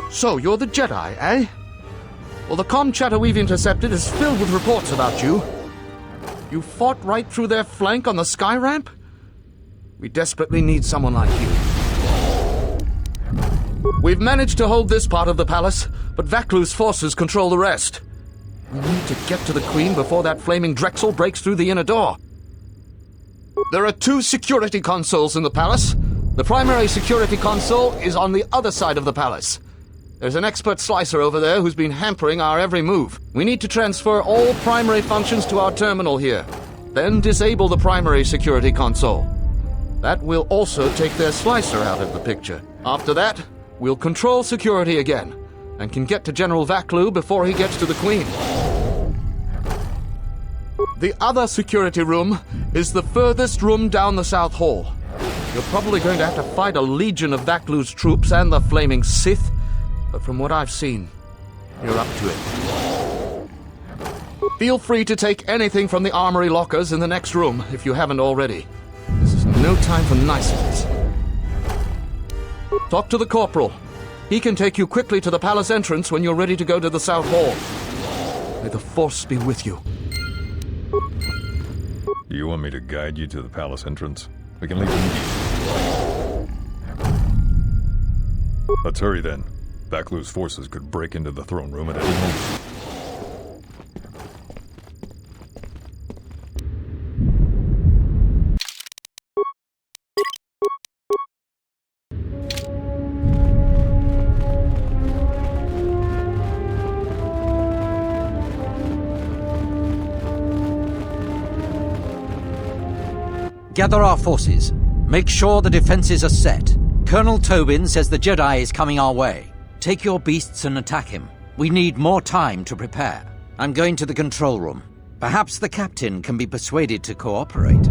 So, you're the Jedi, eh? Well, the comm chatter we've intercepted is filled with reports about you. You fought right through their flank on the sky ramp? We desperately need someone like you. We've managed to hold this part of the palace, but Vaklu's forces control the rest. We need to get to the Queen before that flaming Drexel breaks through the inner door. There are 2 security consoles in the palace. The primary security console is on the other side of the palace. There's an expert slicer over there who's been hampering our every move. We need to transfer all primary functions to our terminal here. Then disable the primary security console. That will also take their slicer out of the picture. After that, we'll control security again, and can get to General Vaklu before he gets to the Queen. The other security room is the furthest room down the South Hall. You're probably going to have to fight a legion of Vaklu's troops and the flaming Sith, but from what I've seen, you're up to it. Feel free to take anything from the armory lockers in the next room if you haven't already. This is no time for niceties. Talk to the corporal. He can take you quickly to the palace entrance when you're ready to go to the South Hall. May the Force be with you. You want me to guide you to the palace entrance? We can leave immediately. Let's hurry then. Vaklu's forces could break into the throne room at any moment. Gather our forces. Make sure the defenses are set. Colonel Tobin says the Jedi is coming our way. Take your beasts and attack him. We need more time to prepare. I'm going to the control room. Perhaps the captain can be persuaded to cooperate.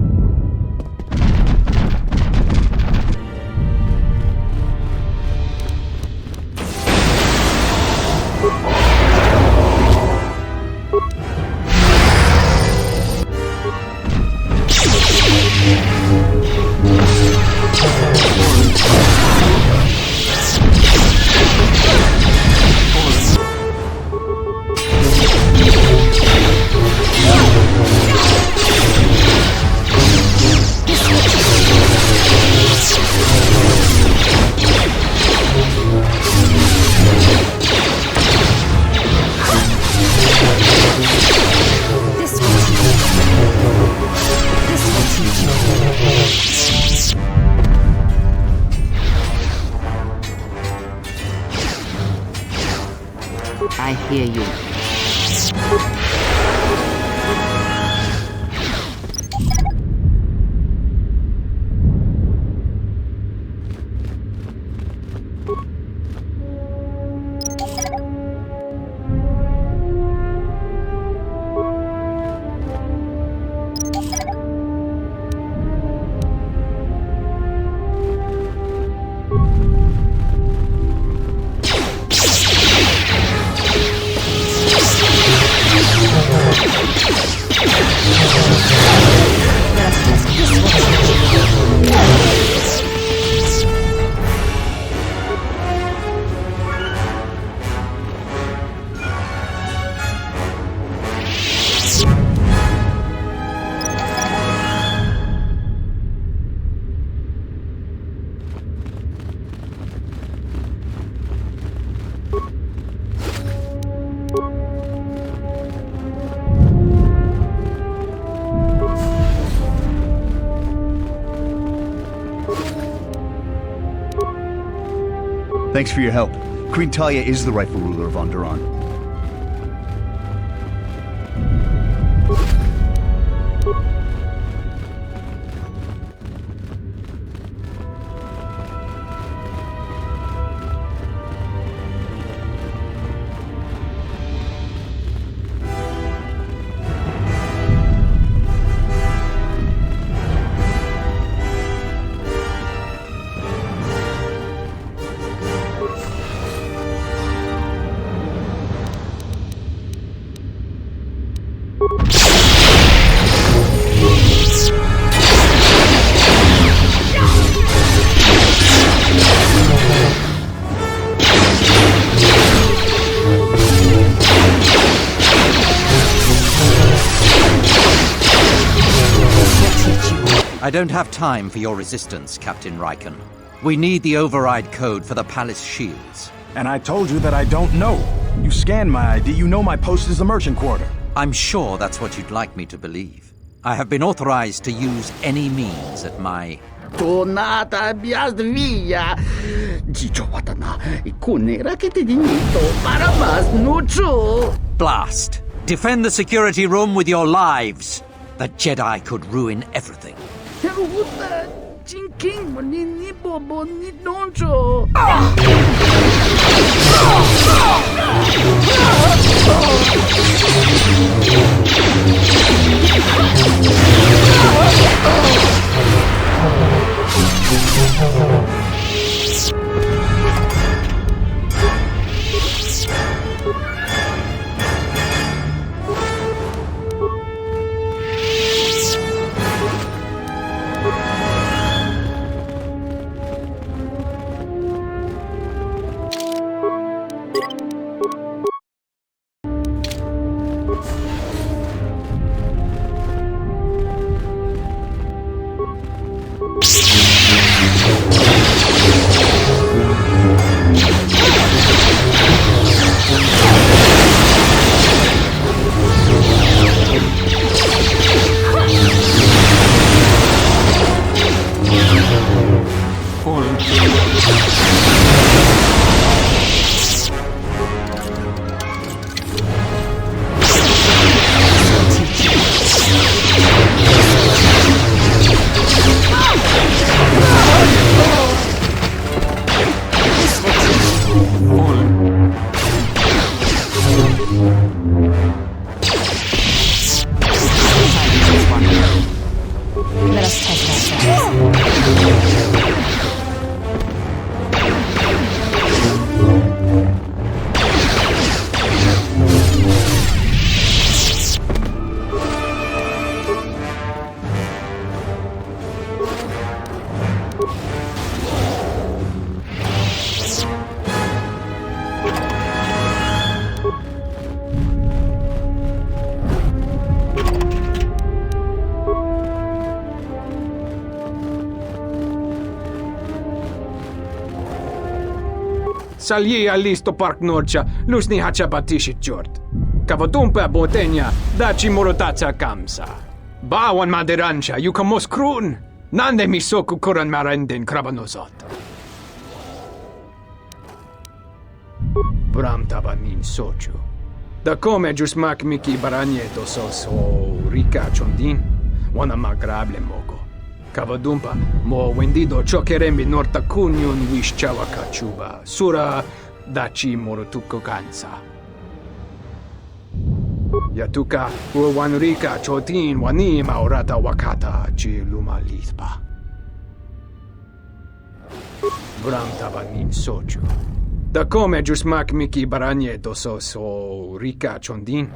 I hear you. Thanks for your help. Queen Talia is the rightful ruler of Onderon. I don't have time for your resistance, Captain Riken. We need the override code for the palace shields. And I told you that I don't know. You scanned my ID, you know my post is the merchant quarter. I'm sure that's what you'd like me to believe. I have been authorized to use any means at my... Tu nata bias via. Blast. Defend the security room with your lives. The Jedi could ruin everything. Let us test ourselves. Salji listo park norcia, lusni hacha batishit jort. Kavatumpa botenya, dachi morotaca kamsa. Bawan maderancha, yukamos krun. Nande misoku kuran marenden krabanosot. Bram tabanin sochu. Da come jusmak miki baranyeto so rika chondin, wana magrable mogo. Kavadumpa, mo wendido chokerembi norta kunyun wish chawa kachuba, sura dachi morotuko kansa. Yatuka uwanrika chotin wanima orata wakata chi luma lithpa. Bram tabanin sochu. Da come jusmak miki baranyeto so rika chondin,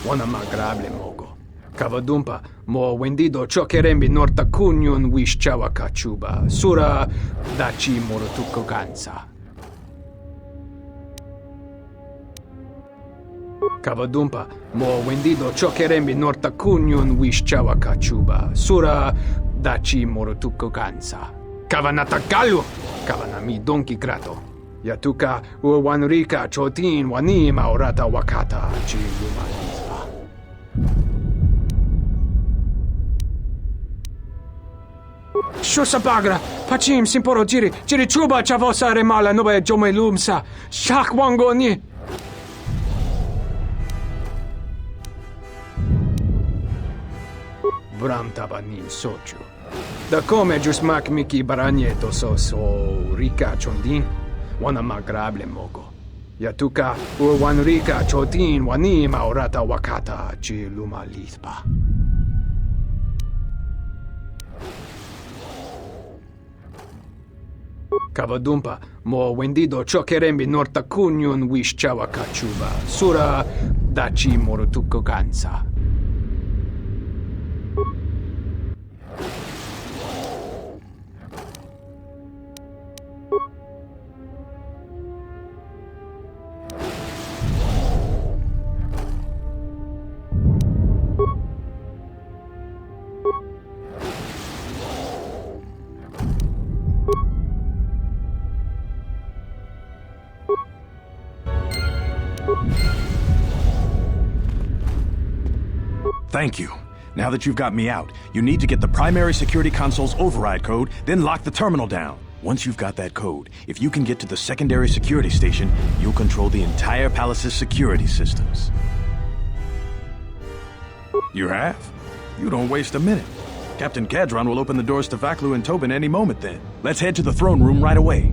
wana magrable mogo. Kavadumpa, mo wendido chokerembi norta kunyun wish chawa kachuba, sura dachi morotuko kansa. Kavadumpa, mo wendido chokerembi norta kunyun wish chawa kachuba, sura dachi morotuko kansa. Kavanatakalu, kavanami donki krato. Yatuka uwanrika chotin wanima orata wakata chi lumalispa. Shusa bagra, pachim simporo jiri chuba chavosa remala nobe jome lumsa, shak wangoni. Bram tabanin sochu. Da come jusmak miki baranyeto so rika chondin, wana magrable mogo. Yatuka uwanrika chotin wanima orata wakata chi luma lithpa. Kavadumpa, mo wendido chokerembi norta kunyun wish chawa kachuba, sura dachi morotuko kansa. Thank you. Now that you've got me out, you need to get the primary security console's override code, then lock the terminal down. Once you've got that code, if you can get to the secondary security station, you'll control the entire palace's security systems. You have? You don't waste a minute. Captain Cadron will open the doors to Vaklu and Tobin any moment then. Let's head to the throne room right away.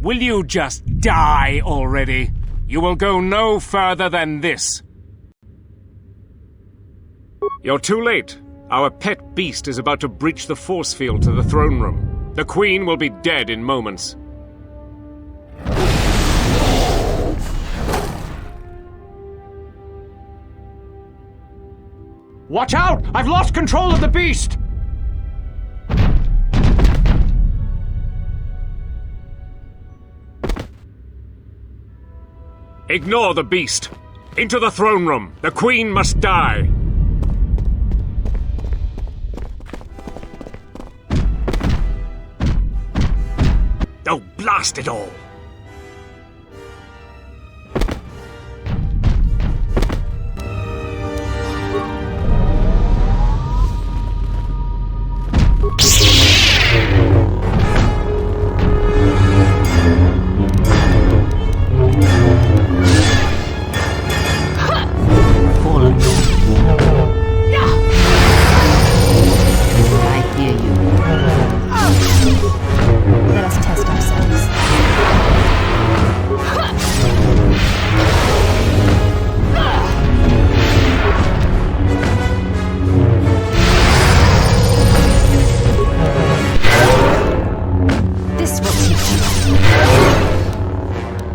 Will you just die already? You will go no further than this. You're too late. Our pet beast is about to breach the force field to the throne room. The Queen will be dead in moments. Watch out! I've lost control of the beast! Ignore the beast. Into the throne room. The Queen must die. Oh, blast it all!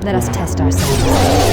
Let us test ourselves.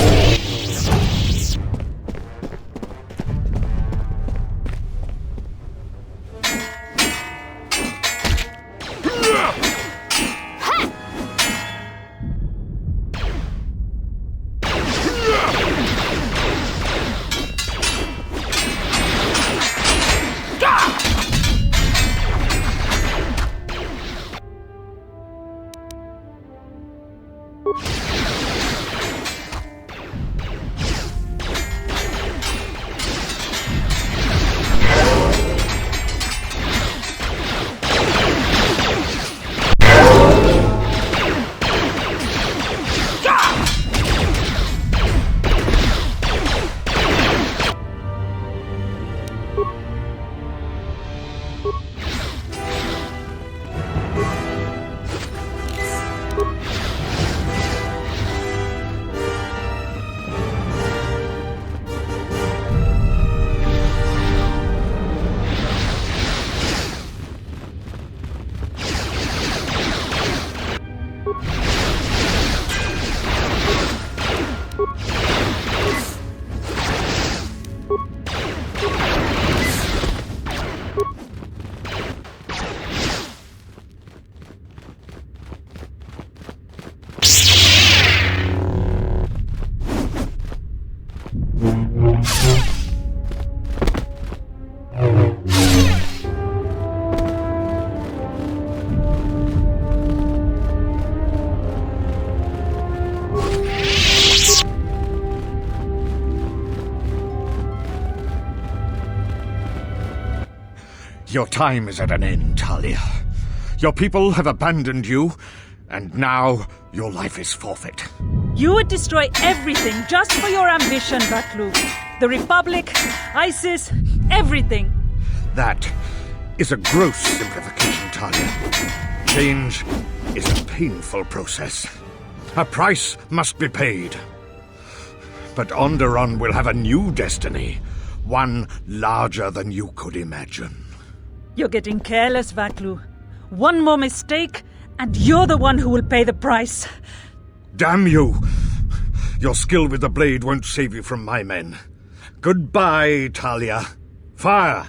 Your time is at an end, Talia. Your people have abandoned you, and now your life is forfeit. You would destroy everything just for your ambition, Vaklu. The Republic, ISIS, everything. That is a gross simplification, Talia. Change is a painful process. A price must be paid. But Onderon will have a new destiny, one larger than you could imagine. You're getting careless, Vaklu. One more mistake, and you're the one who will pay the price. Damn you! Your skill with the blade won't save you from my men. Goodbye, Talia. Fire!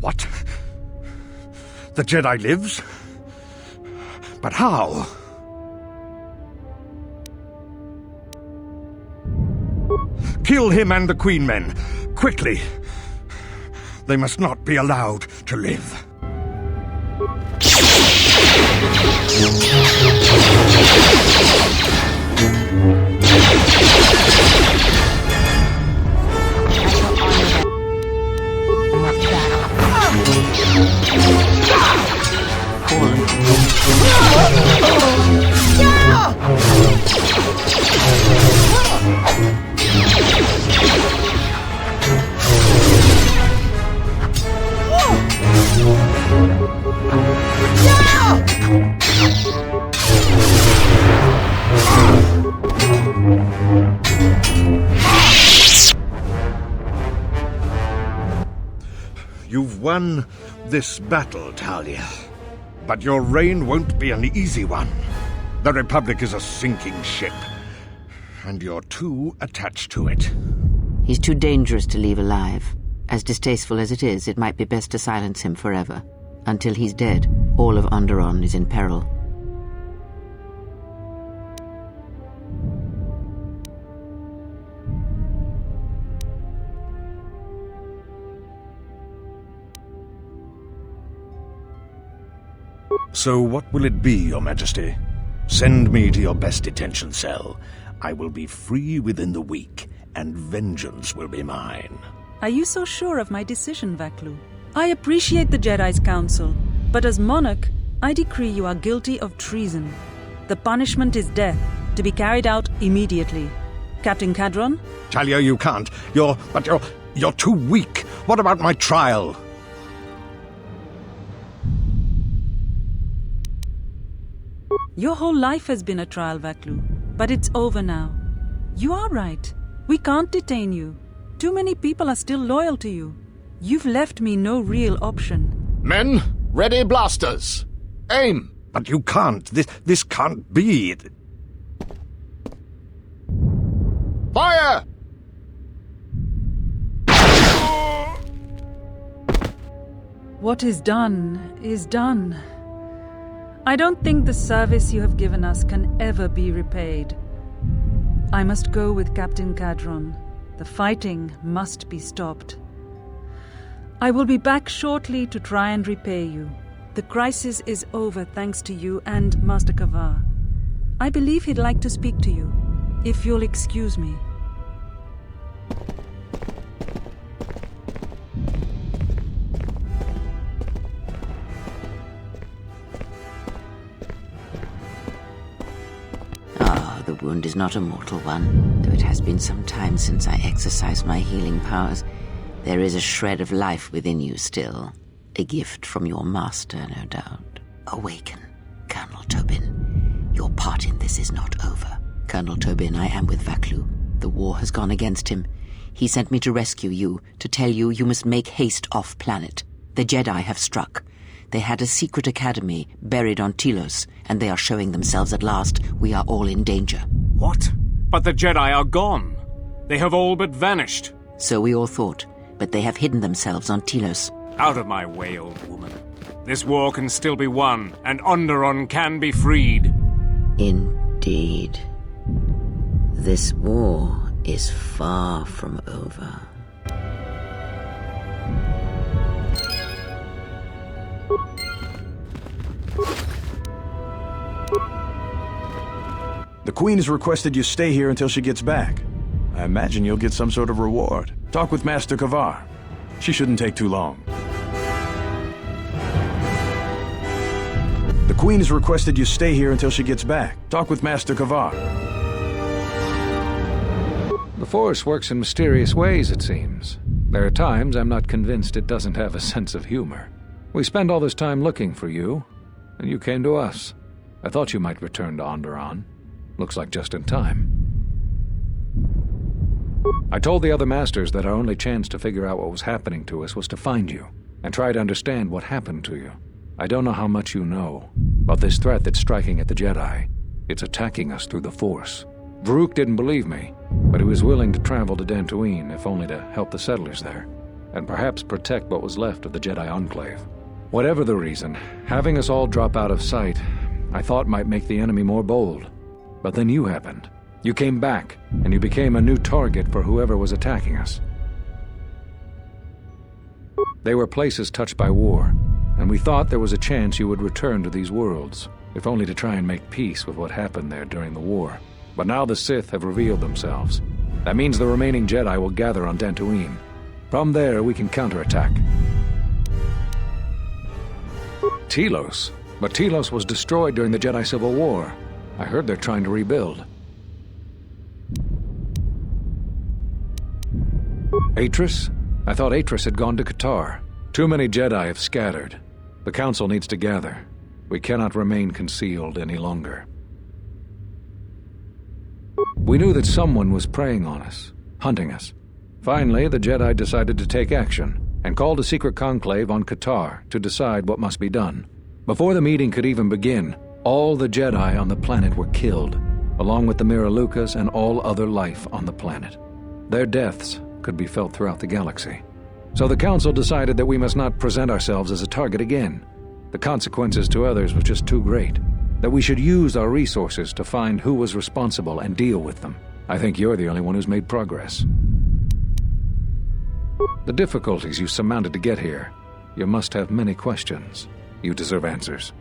What? The Jedi lives? But how? Kill him and the Queen men. Quickly. They must not be allowed to live. You've won this battle, Talia. But your reign won't be an easy one. The Republic is a sinking ship, and you're too attached to it. He's too dangerous to leave alive. As distasteful as it is, it might be best to silence him forever. Until he's dead, all of Onderon is in peril. So what will it be, Your Majesty? Send me to your best detention cell. I will be free within the week, and vengeance will be mine. Are you so sure of my decision, Vaklu? I appreciate the Jedi's counsel, but as monarch, I decree you are guilty of treason. The punishment is death, to be carried out immediately. Captain Cadron? Talia, you can't. You're too weak. What about my trial? Your whole life has been a trial, Vaklu, but it's over now. You are right. We can't detain you. Too many people are still loyal to you. You've left me no real option. Men, ready blasters. Aim! But you can't. This can't be. Fire! What is done is done. I don't think the service you have given us can ever be repaid. I must go with Captain Cadron. The fighting must be stopped. I will be back shortly to try and repay you. The crisis is over thanks to you and Master Kavar. I believe he'd like to speak to you, if you'll excuse me. The wound is not a mortal one, though it has been some time since I exercised my healing powers. There is a shred of life within you still. A gift from your master, no doubt. Awaken, Colonel Tobin. Your part in this is not over. Colonel Tobin, I am with Vaklu. The war has gone against him. He sent me to rescue you, to tell you you must make haste off-planet. The Jedi have struck. They had a secret academy buried on Telos, and they are showing themselves at last. We are all in danger. What? But the Jedi are gone. They have all but vanished. So we all thought, but they have hidden themselves on Telos. Out of my way, old woman. This war can still be won, and Onderon can be freed. Indeed. This war is far from over. The Queen has requested you stay here until she gets back. I imagine you'll get some sort of reward. Talk with Master Kavar. She shouldn't take too long. The Queen has requested you stay here until she gets back. Talk with Master Kavar. The Force works in mysterious ways, it seems. There are times I'm not convinced it doesn't have a sense of humor. We spend all this time looking for you, and you came to us. I thought you might return to Onderon. Looks like just in time. I told the other masters that our only chance to figure out what was happening to us was to find you, and try to understand what happened to you. I don't know how much you know, but this threat that's striking at the Jedi, it's attacking us through the Force. Varuk didn't believe me, but he was willing to travel to Dantooine, if only to help the settlers there, and perhaps protect what was left of the Jedi Enclave. Whatever the reason, having us all drop out of sight, I thought might make the enemy more bold. But then you happened. You came back, and you became a new target for whoever was attacking us. They were places touched by war, and we thought there was a chance you would return to these worlds, if only to try and make peace with what happened there during the war. But now the Sith have revealed themselves. That means the remaining Jedi will gather on Dantooine. From there, we can counterattack. Telos? But Telos was destroyed during the Jedi Civil War. I heard they're trying to rebuild. Atris? I thought Atris had gone to Qatar. Too many Jedi have scattered. The Council needs to gather. We cannot remain concealed any longer. We knew that someone was preying on us, hunting us. Finally, the Jedi decided to take action, and called a secret conclave on Qatar to decide what must be done. Before the meeting could even begin, all the Jedi on the planet were killed, along with the Miralukas and all other life on the planet. Their deaths could be felt throughout the galaxy. So the Council decided that we must not present ourselves as a target again. The consequences to others were just too great. That we should use our resources to find who was responsible and deal with them. I think you're the only one who's made progress. The difficulties you surmounted to get here. You must have many questions. You deserve answers.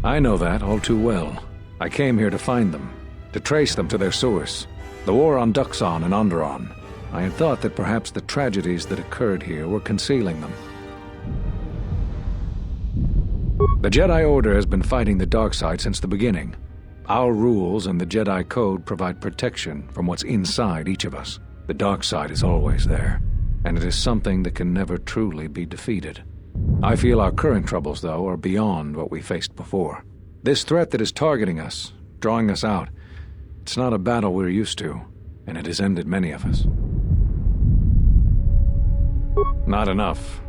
I know that all too well. I came here to find them, to trace them to their source. The war on Duxon and Onderon. I had thought that perhaps the tragedies that occurred here were concealing them. The Jedi Order has been fighting the dark side since the beginning. Our rules and the Jedi Code provide protection from what's inside each of us. The dark side is always there, and it is something that can never truly be defeated. I feel our current troubles, though, are beyond what we faced before. This threat that is targeting us, drawing us out, it's not a battle we're used to, and it has ended many of us. Not enough.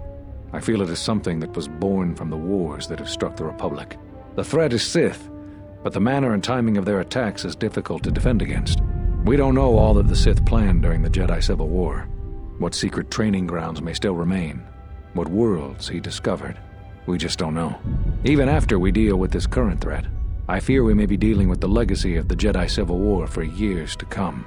I feel it is something that was born from the wars that have struck the Republic. The threat is Sith, but the manner and timing of their attacks is difficult to defend against. We don't know all that the Sith planned during the Jedi Civil War. What secret training grounds may still remain. What worlds he discovered. We just don't know. Even after we deal with this current threat, I fear we may be dealing with the legacy of the Jedi Civil War for years to come.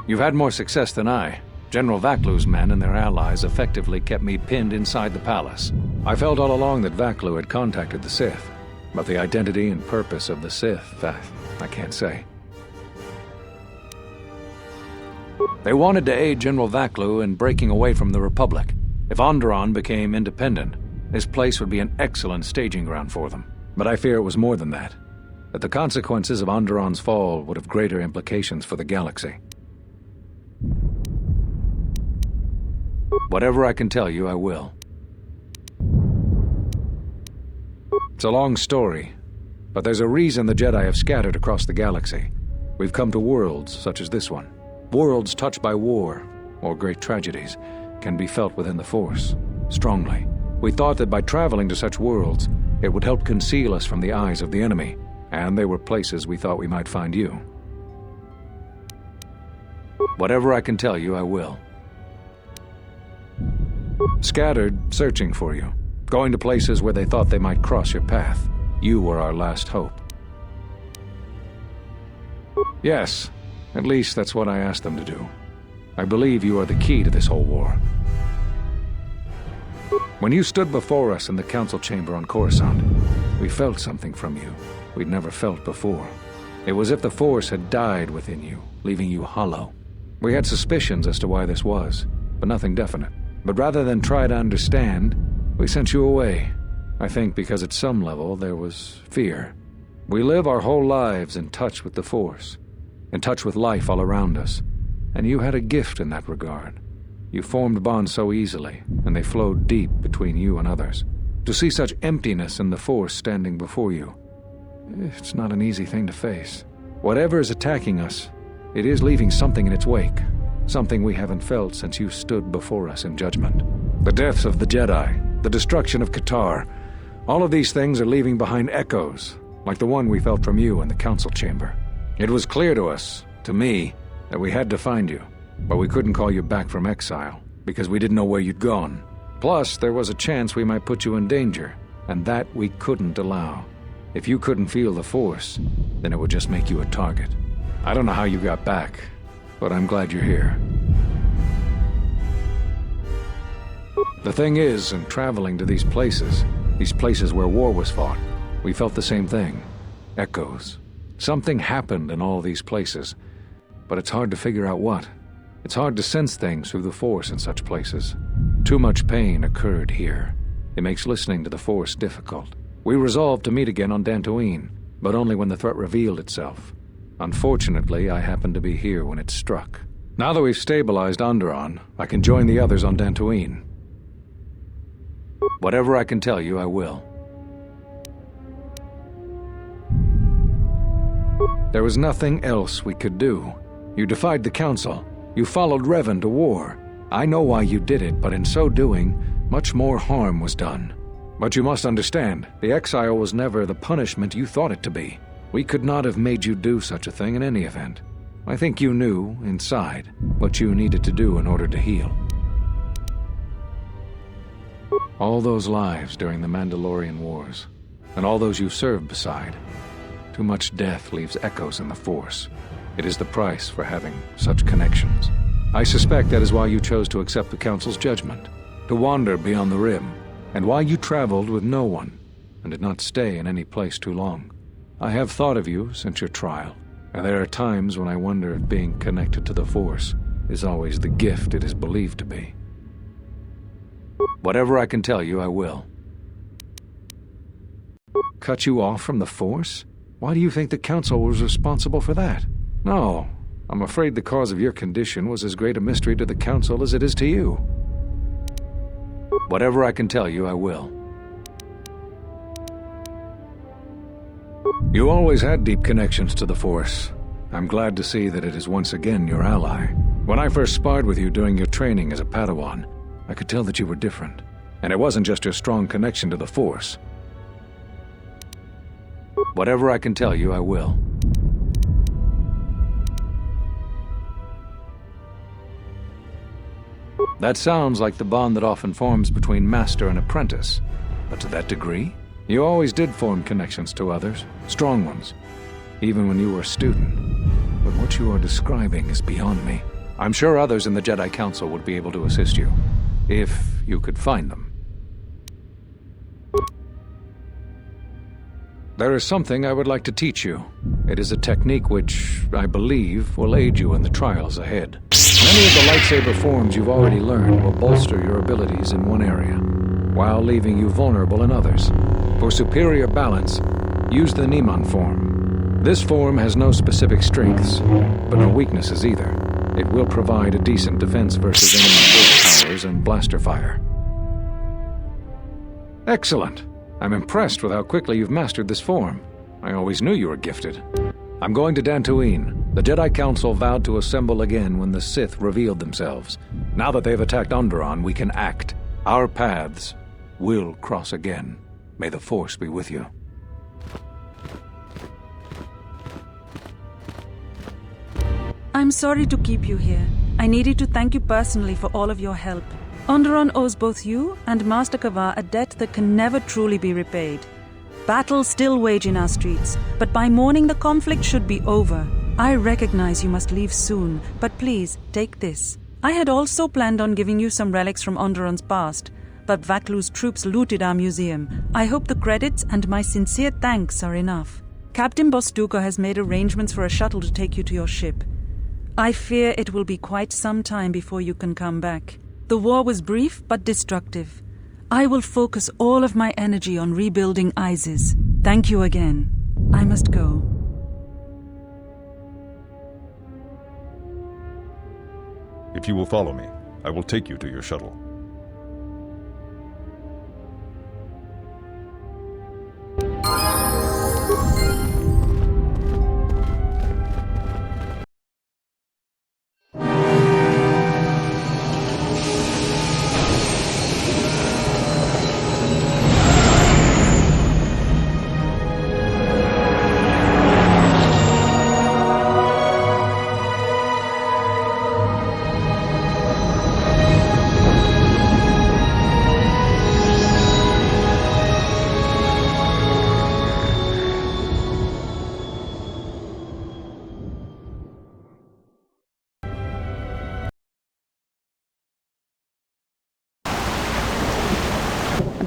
You've had more success than I. General Vaklu's men and their allies effectively kept me pinned inside the palace. I felt all along that Vaklu had contacted the Sith, but the identity and purpose of the Sith, I can't say. They wanted to aid General Vaklu in breaking away from the Republic. If Onderon became independent, this place would be an excellent staging ground for them. But I fear it was more than that. That the consequences of Onderon's fall would have greater implications for the galaxy. Whatever I can tell you, I will. It's a long story, but there's a reason the Jedi have scattered across the galaxy. We've come to worlds such as this one. Worlds touched by war, or great tragedies, can be felt within the Force, strongly. We thought that by traveling to such worlds, it would help conceal us from the eyes of the enemy, and they were places we thought we might find you. Whatever I can tell you, I will. Scattered, searching for you. Going to places where they thought they might cross your path. You were our last hope. Yes, at least that's what I asked them to do. I believe you are the key to this whole war. When you stood before us in the council chamber on Coruscant, we felt something from you we'd never felt before. It was as if the Force had died within you, leaving you hollow. We had suspicions as to why this was, but nothing definite. But rather than try to understand, we sent you away. I think because at some level there was fear. We live our whole lives in touch with the Force, in touch with life all around us, and you had a gift in that regard. You formed bonds so easily, and they flowed deep between you and others. To see such emptiness in the Force standing before you, it's not an easy thing to face. Whatever is attacking us, it is leaving something in its wake. Something we haven't felt since you stood before us in judgment. The deaths of the Jedi, the destruction of Qatar, all of these things are leaving behind echoes, like the one we felt from you in the council chamber. It was clear to us, to me, that we had to find you, but we couldn't call you back from exile, because we didn't know where you'd gone. Plus, there was a chance we might put you in danger, and that we couldn't allow. If you couldn't feel the Force, then it would just make you a target. I don't know how you got back, but I'm glad you're here. The thing is, in traveling to these places where war was fought, we felt the same thing. Echoes. Something happened in all these places, but it's hard to figure out what. It's hard to sense things through the Force in such places. Too much pain occurred here. It makes listening to the Force difficult. We resolved to meet again on Dantooine, but only when the threat revealed itself. Unfortunately, I happened to be here when it struck. Now that we've stabilized Onderon, I can join the others on Dantooine. Whatever I can tell you, I will. There was nothing else we could do. You defied the Council. You followed Revan to war. I know why you did it, but in so doing, much more harm was done. But you must understand, the exile was never the punishment you thought it to be. We could not have made you do such a thing in any event. I think you knew, inside, what you needed to do in order to heal. All those lives during the Mandalorian Wars, and all those you served beside. Too much death leaves echoes in the Force. It is the price for having such connections. I suspect that is why you chose to accept the Council's judgment, to wander beyond the Rim, and why you traveled with no one, and did not stay in any place too long. I have thought of you since your trial, and there are times when I wonder if being connected to the Force is always the gift it is believed to be. Whatever I can tell you, I will. Cut you off from the Force? Why do you think the Council was responsible for that? No, I'm afraid the cause of your condition was as great a mystery to the Council as it is to you. Whatever I can tell you, I will. You always had deep connections to the Force. I'm glad to see that it is once again your ally. When I first sparred with you during your training as a Padawan, I could tell that you were different. And it wasn't just your strong connection to the Force. Whatever I can tell you, I will. That sounds like the bond that often forms between master and apprentice. But to that degree, you always did form connections to others, strong ones, even when you were a student. But what you are describing is beyond me. I'm sure others in the Jedi Council would be able to assist you, if you could find them. There is something I would like to teach you. It is a technique which, I believe, will aid you in the trials ahead. Many of the lightsaber forms you've already learned will bolster your abilities in one area, while leaving you vulnerable in others. For superior balance, use the Niman form. This form has no specific strengths, but no weaknesses either. It will provide a decent defense versus enemy force powers and blaster fire. Excellent! I'm impressed with how quickly you've mastered this form. I always knew you were gifted. I'm going to Dantooine. The Jedi Council vowed to assemble again when the Sith revealed themselves. Now that they've attacked Onderon, we can act. Our paths will cross again. May the Force be with you. I'm sorry to keep you here. I needed to thank you personally for all of your help. Onderon owes both you and Master Kavar a debt that can never truly be repaid. Battles still wage in our streets, but by morning the conflict should be over. I recognize you must leave soon, but please, take this. I had also planned on giving you some relics from Onderon's past, but Vaklu's troops looted our museum. I hope the credits and my sincere thanks are enough. Captain Bostuka has made arrangements for a shuttle to take you to your ship. I fear it will be quite some time before you can come back. The war was brief but destructive. I will focus all of my energy on rebuilding Isis. Thank you again. I must go. If you will follow me, I will take you to your shuttle.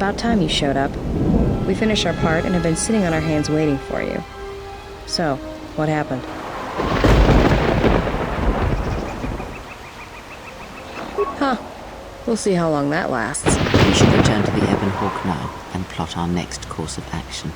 About time you showed up. We finished our part and have been sitting on our hands waiting for you. So, what happened? Huh. We'll see how long that lasts. We should return to the Ebon Hawk now and plot our next course of action.